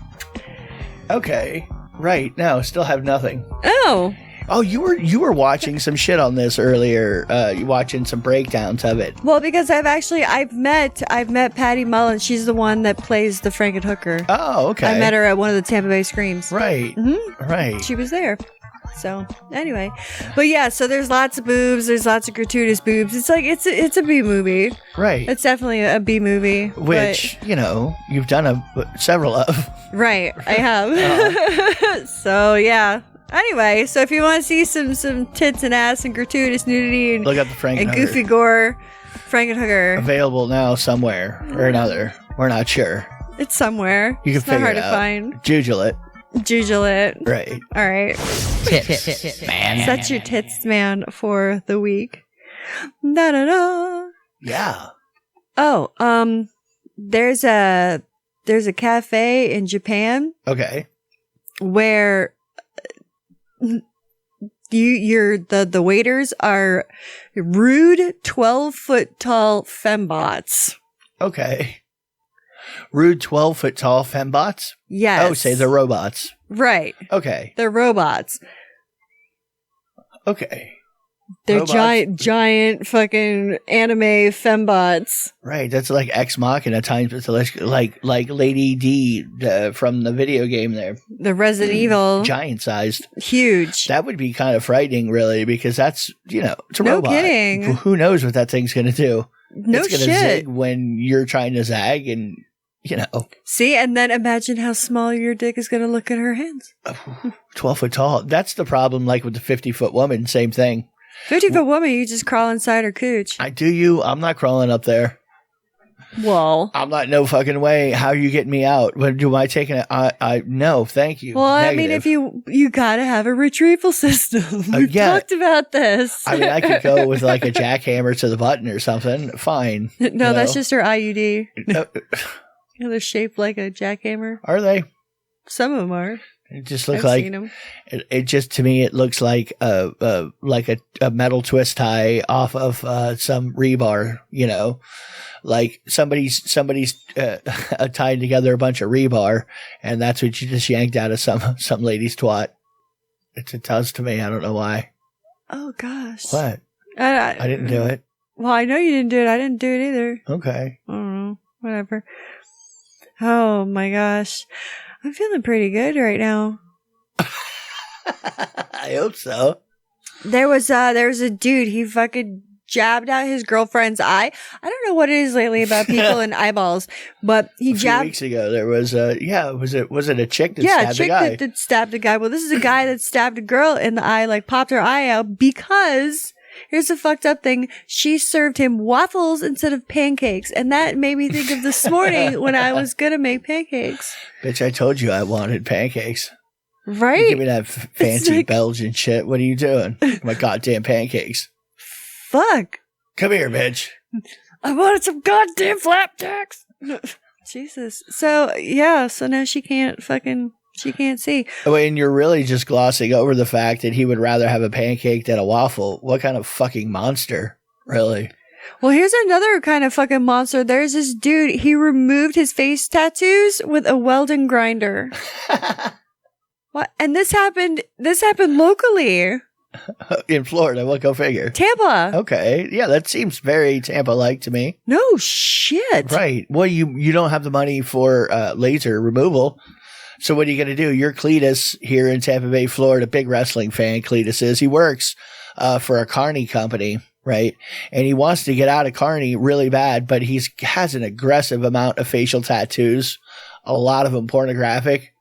Okay, right now still have nothing. Oh, you were watching some shit on this earlier. You watching some breakdowns of it. Well, because I've met Patty Mullen. She's the one that plays the FrankenHooker. Oh, okay. I met her at one of the Tampa Bay Screams. Right. Mm-hmm. Right. She was there. So anyway, but yeah, so there's lots of boobs. There's lots of gratuitous boobs. It's like it's a B movie, Right. It's definitely a B movie, Which you've done several of. Right, I have. So yeah. Anyway, so if you want to see some tits and ass and gratuitous nudity and Look up the FrankenHooker. and goofy gore, FrankenHooker. Available now somewhere or another. We're not sure. It's somewhere. You can it's not figure hard it to out. find. Jujule it. Jujule it. Right. All right. Tits Man. That's your tits man for the week. Da da da. Yeah. Oh, there's a cafe in Japan Okay. where the waiters are rude 12-foot tall fembots. Okay. Rude 12-foot tall fembots? Yes. Oh, say they're robots. Right. Okay. They're robots. Okay. They're Robots. giant fucking anime fembots. Right. That's like Ex Machina times. It's like Lady D from the video game there. The Resident Evil. Giant sized. Huge. That would be kind of frightening, really, because that's, it's a No robot. kidding. Who knows what that thing's going to do? No it's gonna shit. zig when you're trying to zag and, See, and then imagine how small your dick is going to look in her hands. 12 foot tall. That's the problem, like with the 50-foot woman, same thing. 50-foot woman, you just crawl inside her cooch. I'm not crawling up there. Well, I'm not, no fucking way. How are you getting me out? What do I take it? No, thank you. I Negative. mean, if you gotta have a retrieval system. We've yeah. talked about this. I mean, I could go with like a jackhammer to the button or something. Fine. No, that's just her IUD. Uh, They're shaped like a jackhammer. Are they? Some of them are. It just looks I've like seen them. it. Just to me, it looks like a metal twist tie off of some rebar. Like somebody's tied together a bunch of rebar, and that's what you just yanked out of some lady's twat. It does to me. I don't know why. Oh gosh. What? I didn't do it. Well, I know you didn't do it. I didn't do it either. Okay. I don't know. Whatever. Oh my gosh. I'm feeling pretty good right now. I hope so. There was a dude, he fucking jabbed out his girlfriend's eye. I don't know what it is lately about people and eyeballs, but he A few jabbed. weeks ago, there was was it a chick that Yeah, a stabbed a chick guy? that stabbed a guy. Well, this is a guy that stabbed a girl in the eye, like popped her eye out because here's the fucked up thing. She served him waffles instead of pancakes. And that made me think of this morning when I was going to make pancakes. Bitch, I told you I wanted pancakes. Right? You give me that fancy like- Belgian shit. What are you doing? My goddamn pancakes. Fuck. Come here, bitch. I wanted some goddamn flapjacks. Jesus. So, yeah. So now she can't see. Oh, and you're really just glossing over the fact that he would rather have a pancake than a waffle. What kind of fucking monster? Really? Well, here's another kind of fucking monster. There's this dude. He removed his face tattoos with a welding grinder. What? And this happened locally. In Florida, what go figure? Tampa. Okay. Yeah, that seems very Tampa-like to me. No shit. Right. Well, you don't have the money for laser removal. So what are you going to do? You're Cletus here in Tampa Bay, Florida, big wrestling fan. Cletus is. He works for a carny company, right? And he wants to get out of carny really bad, but he has an aggressive amount of facial tattoos, a lot of them pornographic.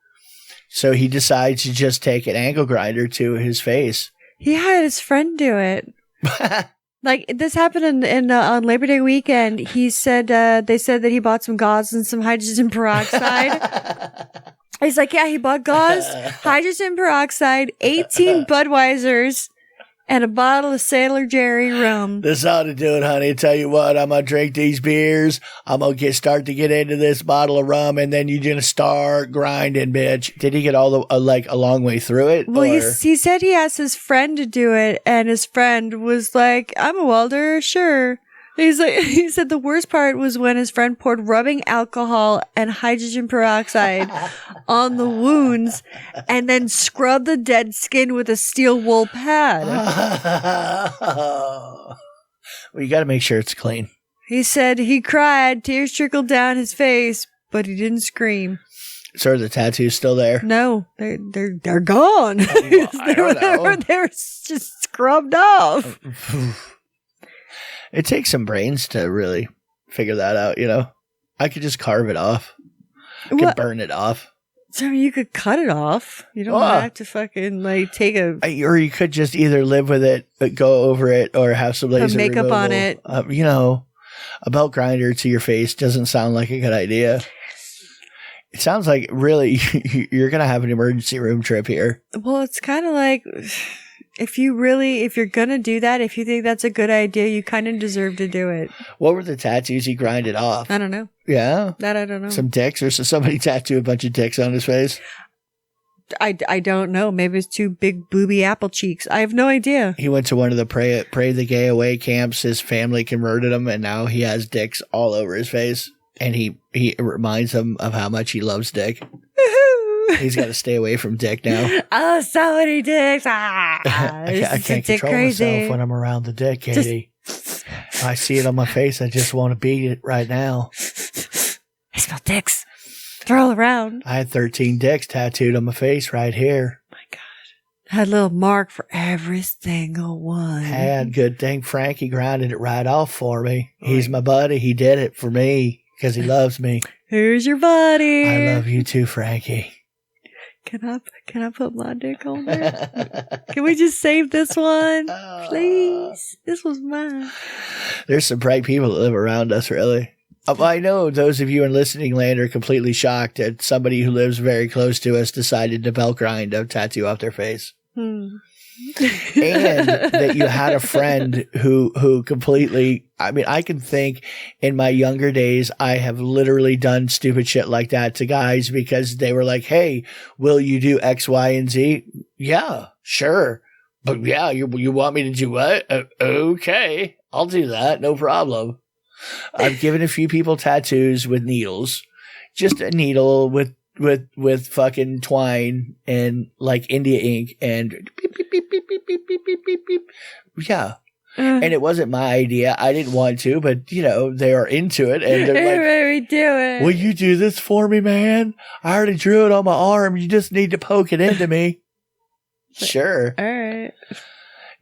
So he decides to just take an angle grinder to his face. He had his friend do it. Like, this happened on Labor Day weekend. He said, they said that he bought some gauze and some hydrogen peroxide. He's like, yeah, he bought gauze, hydrogen peroxide, 18 Budweisers, and a bottle of Sailor Jerry rum. This ought to do it, honey. Tell you what, I'm going to drink these beers. I'm going to start to get into this bottle of rum, and then you're going to start grinding, bitch. Did he get all the, a long way through it? Well, he said he asked his friend to do it, and his friend was like, I'm a welder, sure. He said the worst part was when his friend poured rubbing alcohol and hydrogen peroxide on the wounds and then scrubbed the dead skin with a steel wool pad. Well, you got to make sure it's clean. He said he cried, tears trickled down his face, but he didn't scream. So are the tattoos still there? No, they're gone. I don't know. They're just scrubbed off. It takes some brains to really figure that out, you know? I could just carve it off. I could burn it off. So you could cut it off. You don't have to fucking like take a... Or you could just either live with it, go over it, or have some laser makeup removal. on it. You know, a belt grinder to your face doesn't sound like a good idea. It sounds like really you're going to have an emergency room trip here. Well, it's kind of like... If you're gonna do that, if you think that's a good idea, you kind of deserve to do it. What were the tattoos he grinded off? I don't know. Yeah? That I don't know. Some dicks, or somebody tattooed a bunch of dicks on his face? I don't know. Maybe it's two big booby apple cheeks. I have no idea. He went to one of the pray the gay away camps. His family converted him, and now he has dicks all over his face. And he reminds him of how much he loves dick. He's got to stay away from dick now. Oh, so many dicks. I can't control myself when I'm around the dick, Katie. I see it on my face. I just want to beat it right now. I smell dicks. They're all around. I had 13 dicks tattooed on my face right here. My God. I had a little mark for every single one. Had good thing Frankie grinded it right off for me. He's my buddy. He did it for me because he loves me. Who's your buddy? I love you too, Frankie. Can I put my dick on there? Can we just save this one? Please. This was mine. There's some bright people that live around us, really. I know those of you in listening land are completely shocked that somebody who lives very close to us decided to belt grind a tattoo off their face. And that you had a friend who completely, I mean, I can think in my younger days, I have literally done stupid shit like that to guys because they were like, hey, will you do X, Y, and Z? Yeah, sure. But yeah, you want me to do what? Okay, I'll do that. No problem. I've given a few people tattoos with needles, just a needle with fucking twine and like India ink and beep, beep, beep, beep, beep, beep, beep, beep, beep, beep. Yeah. And it wasn't my idea. I didn't want to, but you know, they are into it and they're like, let me do it. Will you do this for me, man? I already drew it on my arm. You just need to poke it into me. Sure. All right.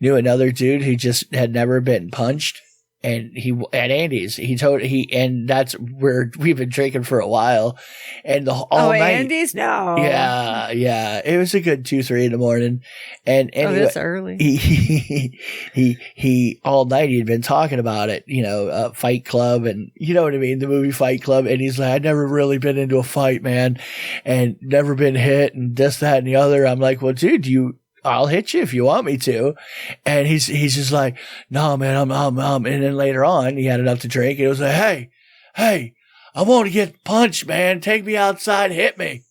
Knew another dude who just had never been punched. And at Andy's, and that's where we've been drinking for a while, and all night. Andy's? No. Yeah. It was a good 2-3 in the morning, and anyway, that's early. He all night he'd been talking about it, you know, Fight Club, and you know what I mean, the movie Fight Club, and he's like, I've never really been into a fight, man, and never been hit, and this, that, and the other. I'm like, well, dude, I'll hit you if you want me to. And he's just like, no, man, I'm. And then later on, he had enough to drink. And it was like, hey, I want to get punched, man. Take me outside, hit me.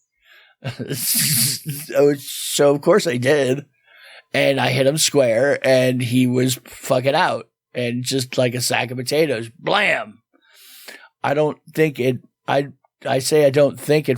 So of course I did. And I hit him square and he was fucking out. And just like a sack of potatoes, blam. I don't think it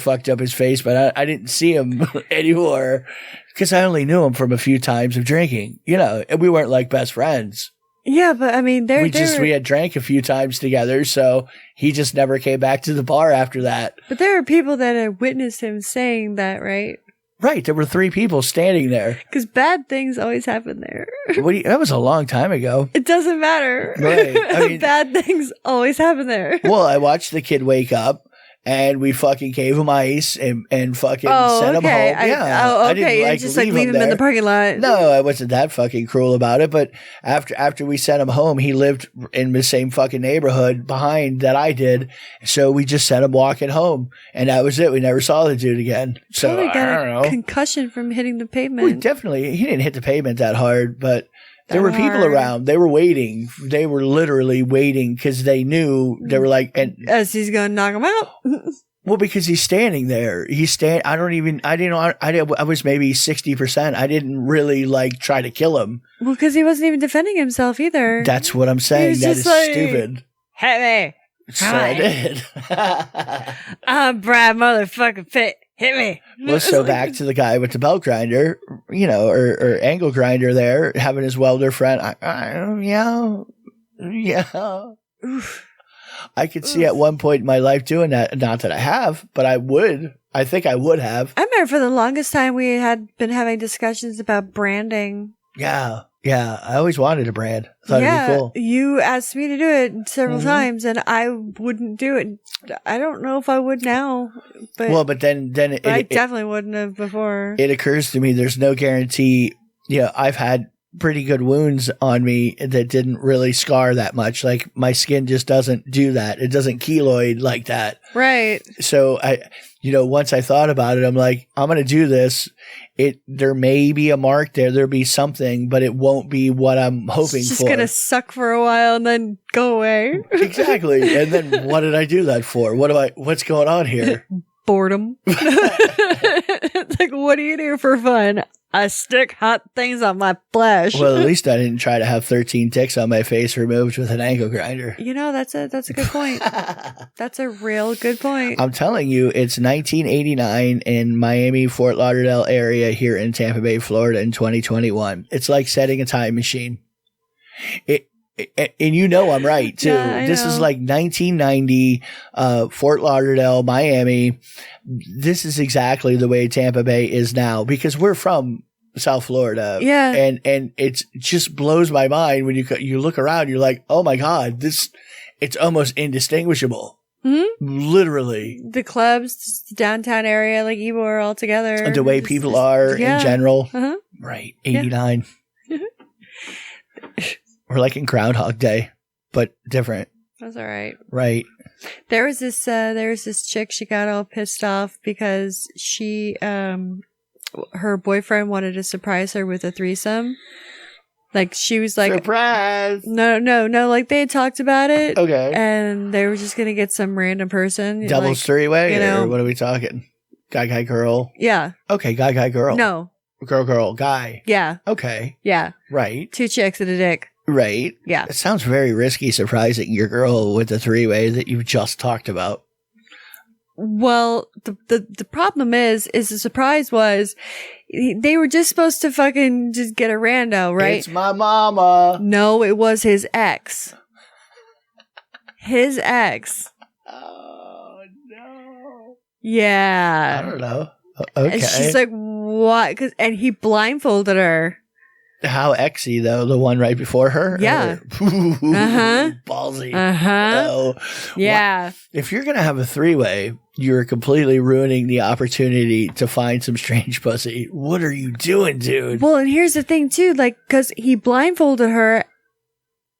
fucked up his face, but I didn't see him anymore because I only knew him from a few times of drinking, you know, and we weren't like best friends. Yeah, but I mean, we had drank a few times together, so he just never came back to the bar after that. But there are people that have witnessed him saying that, right? Right, there were 3 people standing there. Because bad things always happen there. That was a long time ago. It doesn't matter. Right. I mean, bad things always happen there. Well, I watched the kid wake up. And we fucking gave him ice and fucking sent him home. I didn't you just like leave him in the parking lot. No, I wasn't that fucking cruel about it. But after we sent him home, he lived in the same fucking neighborhood behind that I did. So we just sent him walking home, and that was it. We never saw the dude again. So probably got I don't know. Concussion from hitting the pavement. Well, definitely, he didn't hit the pavement that hard, but. There were people around. They were waiting. They were literally waiting because they knew they were like, and as he's gonna knock him out. Well, because he's standing there. I was maybe 60%. I didn't really like try to kill him. Well, because he wasn't even defending himself either. That's what I'm saying. That is like, stupid. Hit me. So I did. I'm Brad motherfucking Pitt. Hit me. Well, so back to the guy with the belt grinder, you know, or angle grinder there, having his welder friend. Yeah. Oof. I could see at one point in my life doing that. Not that I have, but I would. I think I would have. I remember for the longest time we had been having discussions about branding. Yeah. Yeah. I always wanted a brand. I thought it'd be cool. You asked me to do it several times and I wouldn't do it. I don't know if I would now. But then I definitely wouldn't have before. It occurs to me there's no guarantee. I've had pretty good wounds on me that didn't really scar that much. Like my skin just doesn't do that. It doesn't keloid like that. Right. So once I thought about it, I'm like, I'm going to do this. There may be a mark there. There'll be something, but it won't be what I'm hoping it's just for. It's going to suck for a while and then go away. Exactly. And then what did I do that for? What's going on here? Boredom. It's like, what do you do for fun? I stick hot things on my flesh. Well, at least I didn't try to have 13 ticks on my face removed with an angle grinder. That's a good point. That's a real good point. I'm telling you, it's 1989 in Miami, Fort Lauderdale area here in Tampa Bay, Florida in 2021. It's like setting a time machine. And I'm right, too. Yeah, this is like 1990, Fort Lauderdale, Miami. This is exactly the way Tampa Bay is now because we're from South Florida. Yeah. And it just blows my mind when you look around, you're like, oh my God, it's almost indistinguishable. Mm-hmm. Literally. The clubs, the downtown area, like Ebo are all together. And the way people are in general. Uh-huh. Right. 89. Yeah. We're like in Groundhog Day, but different. That's all right. Right. There was this chick, she got all pissed off because she, her boyfriend wanted to surprise her with a threesome. Like she was like, surprise. No. Like they had talked about it. Okay. And they were just going to get some random person. Doubles three-way? Or what are we talking? Guy, girl? Yeah. Okay. Guy, girl. No. Girl, guy. Yeah. Okay. Yeah. Right. 2 chicks and a dick. Right. Yeah. It sounds very risky surprising your girl with the three-way that you just talked about. Well, the problem is the surprise was they were just supposed to fucking just get a rando, right? It's my mama. No, it was his ex. His ex. Oh, no. Yeah. I don't know. Okay. And she's like, what? And he blindfolded her. How exy, though? The one right before her? Yeah. Uh-huh. Ballsy. Uh-huh. Oh. Yeah. Well, if you're going to have a three-way, you're completely ruining the opportunity to find some strange pussy. What are you doing, dude? Well, and here's the thing, too. Like, because he blindfolded her,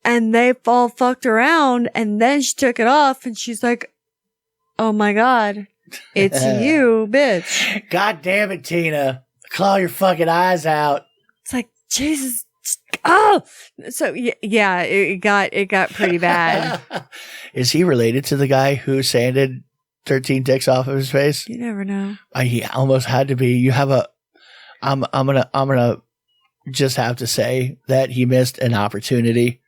and they all fucked around, and then she took it off, and she's like, oh, my God. It's you, bitch. God damn it, Tina. Claw your fucking eyes out. It's like, Jesus. Oh, so yeah, it got pretty bad. Is he related to the guy who sanded 13 dicks off of his face? You never know. He almost had to be. You have I'm gonna just have to say that he missed an opportunity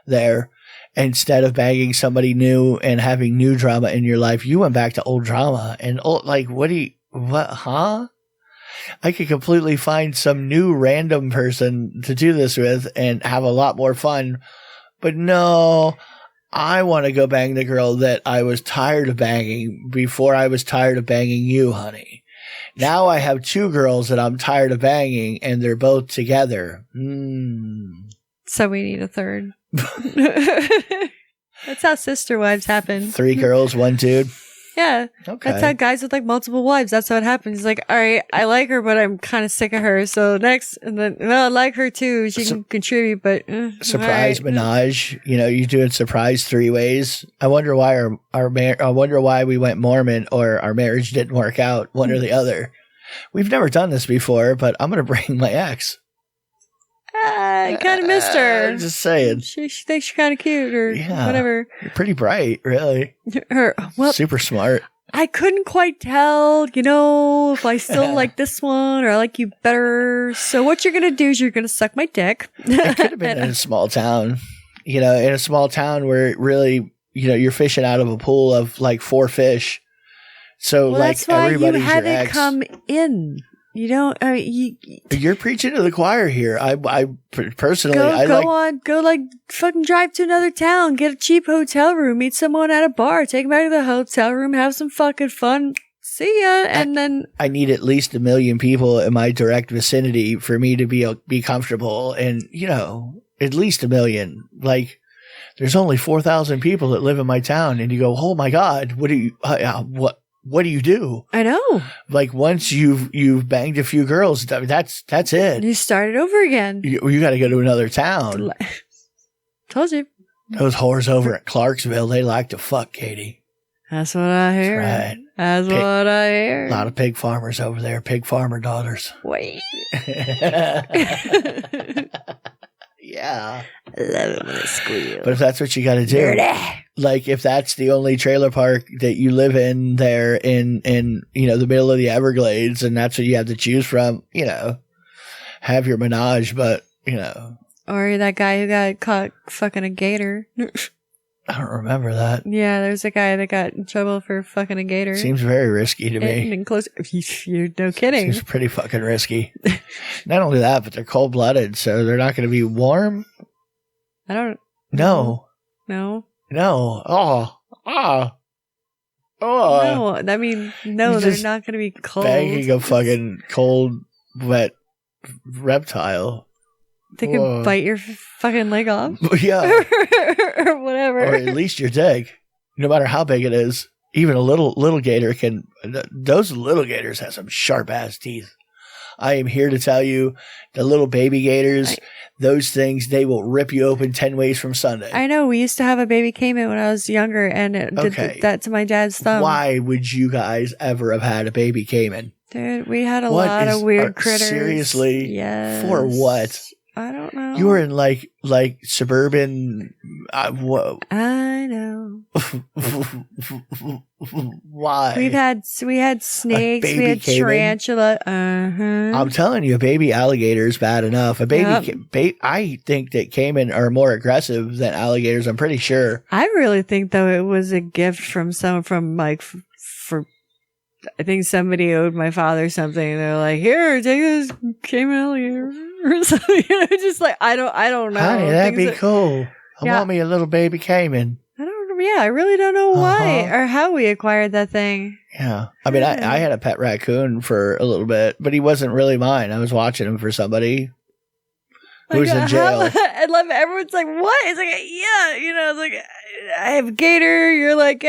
there. Instead of banging somebody new and having new drama in your life, you went back to old drama and huh? I could completely find some new random person to do this with and have a lot more fun. But no, I want to go bang the girl that I was tired of banging before I was tired of banging you, honey. Now I have 2 girls that I'm tired of banging and they're both together. So we need a third. That's how sister wives happen. 3 girls, 1 dude. Yeah. Okay. That's how guys with like multiple wives, that's how it happens. He's like, all right, I like her, but I'm kind of sick of her. So next, and then, well, I like her too. She can contribute, but surprise right. menage. You're doing surprise 3-ways. I wonder why I wonder why we went Mormon or our marriage didn't work out, one or the other. We've never done this before, but I'm going to bring my ex. I kind of missed her. Just saying. She thinks she's kind of cute or whatever. You're pretty bright, really. Super smart. I couldn't quite tell, if I still like this one or I like you better. So what you're going to do is you're going to suck my dick. It could have been in a small town. In a small town where really, you're fishing out of a pool of like 4 fish. So that's why everybody's you had your it ex. come in. You don't. You're preaching to the choir here. I personally, go fucking drive to another town, get a cheap hotel room, meet someone at a bar, take them back to the hotel room, have some fucking fun. See ya, and then I need at least 1 million people in my direct vicinity for me to be comfortable, and at least 1 million. Like, there's only 4,000 people that live in my town, and you go, oh my god, what do you do? I know. Like, once you've banged a few girls, that's it. You start it over again. You got to go to another town. Told you. Those whores over at Clarksville, they like to fuck, Katie. That's what I hear. That's right. That's what I hear. A lot of pig farmers over there, pig farmer daughters. Wait. Yeah. I love it when they squeal. But if that's what you got to do, Dirty. like if that's the only trailer park that you live in there in the middle of the Everglades, and that's what you have to choose from, have your menage, but Or you're that guy who got caught fucking a gator. I don't remember that. Yeah, there's a guy that got in trouble for fucking a gator. Seems very risky to me. And close. You're no kidding. Seems pretty fucking risky. Not only that, but they're cold-blooded, so they're not going to be warm. I don't. No. No. Oh. No. I mean, no, You they're just not going to be cold. Banging a fucking cold, wet reptile. They could bite your fucking leg off. Yeah. Or whatever. Or at least your dick. No matter how big it is. Even a little gator can... Those little gators have some sharp-ass teeth. I am here to tell you, the little baby gators, those things, they will rip you open 10 ways from Sunday. I know. We used to have a baby camen when I was younger, and it did that to my dad's thumb. Why would you guys ever have had a baby camen? Dude, we had a lot of weird critters. Seriously? Yes. For what? I don't know. You were in like suburban. Whoa. I know. Why? We had snakes. We had tarantula. I'm telling you, a baby alligator is bad enough. A baby. I think that caiman are more aggressive than alligators. I'm pretty sure. I really think though it was a gift from someone for. I think somebody owed my father something. They're like, "Here, take this caiman alligator." Or something, just like I don't know. Honey, that'd be cool. I want me a little baby caiman. I really don't know why or how we acquired that thing. Yeah, I mean, I had a pet raccoon for a little bit, but he wasn't really mine. I was watching him for somebody who was in jail. I love it. Everyone's like, "What?" It's like, "Yeah," it's like I have a gator. You're like,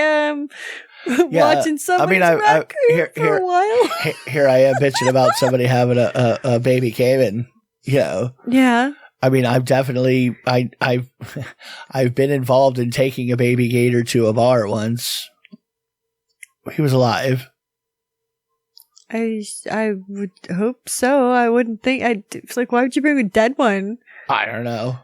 watching somebody's raccoon for a while. Here I am bitching about somebody having a baby caiman. Yeah. I mean, I've definitely I've been involved in taking a baby gator to a bar once. He was alive. I would hope so. I wouldn't think. It's like, why would you bring a dead one? I don't know.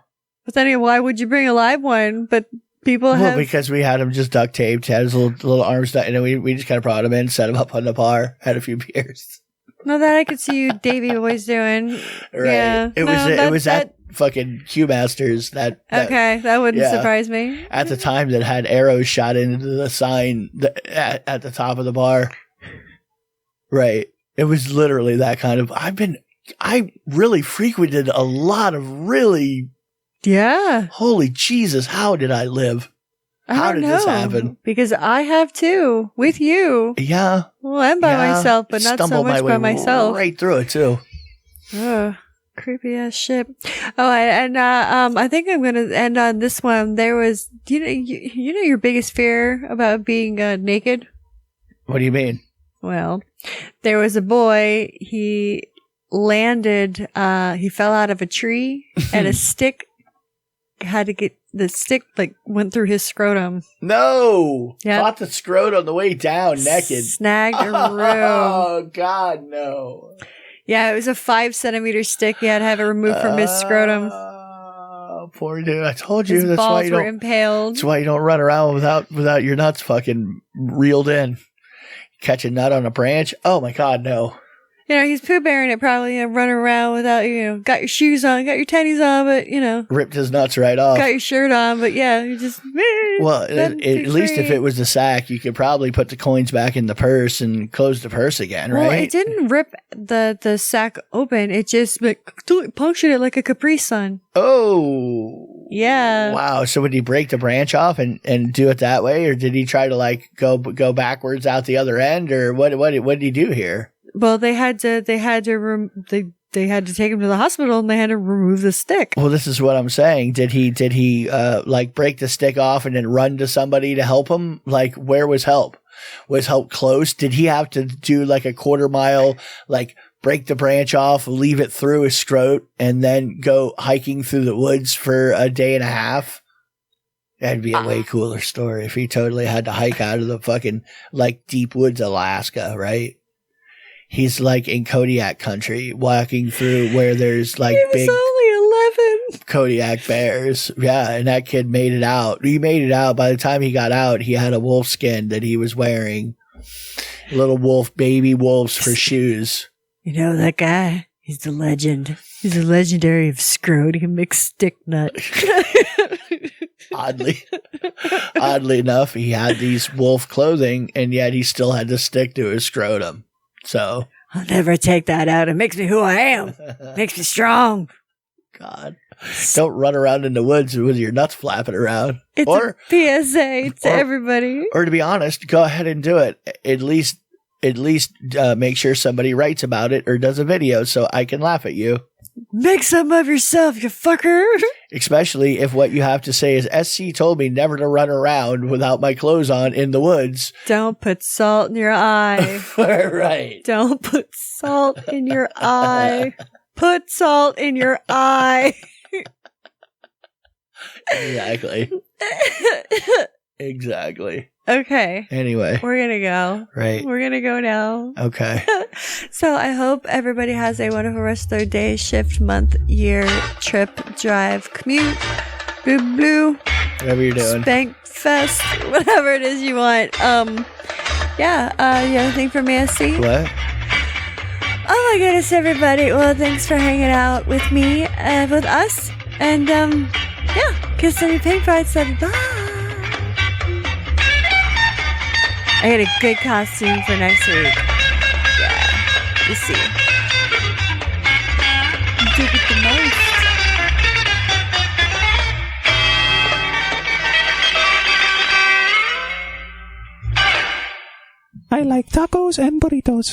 But then, why would you bring a live one? But people have because we had him just duct taped, had his little arms, and we just kind of brought him in, set him up on the bar, had a few beers. No, that I could see you Davey boys doing. Right. Yeah. It was at fucking Q Masters that wouldn't surprise me. At the time that had arrows shot into the sign at the top of the bar. Right. It was literally that kind of I really frequented a lot of really holy Jesus, how did I live? How did this happen? Because I have too, with you. Yeah. Well, I'm by myself, but not so much by myself. Right through it too. Ugh, creepy ass shit. Oh, and I think I'm gonna end on this one. There was, you know your biggest fear about being naked? What do you mean? Well, there was a boy. He landed. He fell out of a tree, and a stick had to get. The stick went through his scrotum. No! Yep. Caught the scrotum on the way down, naked. Snagged a room. Oh, God, no. Yeah, it was a 5 centimeter stick. He had to have it removed from his scrotum. Oh, poor dude. I told you. His balls were impaled. That's why you don't run around without your nuts fucking reeled in. Catch a nut on a branch. Oh, my God, no. You know, he's Pooh Bearing it probably, running around without, got your shoes on, got your tennies on, but, ripped his nuts right off. got your shirt on, but yeah, you just, well, at least if it was the sack, you could probably put the coins back in the purse and close the purse again, right? Well, it didn't rip the sack open. It just punctured it like a Capri Sun. Oh. Yeah. Wow. So would he break the branch off and do it that way? Or did he try to like go backwards out the other end? Or what did he do here? Well, they had to take him to the hospital and they had to remove the stick. Well, this is what I'm saying. Did he like break the stick off and then run to somebody to help him? Like, where was help? Was help close? Did he have to do like a quarter mile, like break the branch off, leave it through his scrot, and then go hiking through the woods for a day and a half? That'd be a way cooler story if he totally had to hike out of the fucking like deep woods, Alaska, right? He's like in Kodiak country, walking through where there's like big only 11 Kodiak bears. Yeah, and that kid made it out. He made it out. By the time he got out, he had a wolf skin that he was wearing. Little wolf, baby wolves for shoes. You know that guy? He's the legend. He's the legendary of scrotum mixed stick nut. Oddly enough, he had these wolf clothing, and yet he still had to stick to his scrotum. So I'll never take that out. It makes me who I am. It makes me strong. God, don't run around in the woods with your nuts flapping around. It's a PSA to everybody. Or to be honest, go ahead and do it. At least make sure somebody writes about it or does a video so I can laugh at you. Make some of yourself, you fucker. Especially if what you have to say is, SC told me never to run around without my clothes on in the woods. Don't put salt in your eye. Right. Don't put salt in your eye. Put salt in your eye. Exactly. Okay. Anyway. We're going to go. Right. We're going to go now. Okay. So I hope everybody has a wonderful rest of their day, shift, month, year, trip, drive, commute, blue, whatever you're doing. Spank fest, whatever it is you want. Yeah. You have anything for me, SC? What? Oh my goodness, everybody. Well, thanks for hanging out with me, with us. And, yeah. Kiss any pink pride said bye. I got a good costume for next week. Yeah. We'll see. Dig it the most. I like tacos and burritos.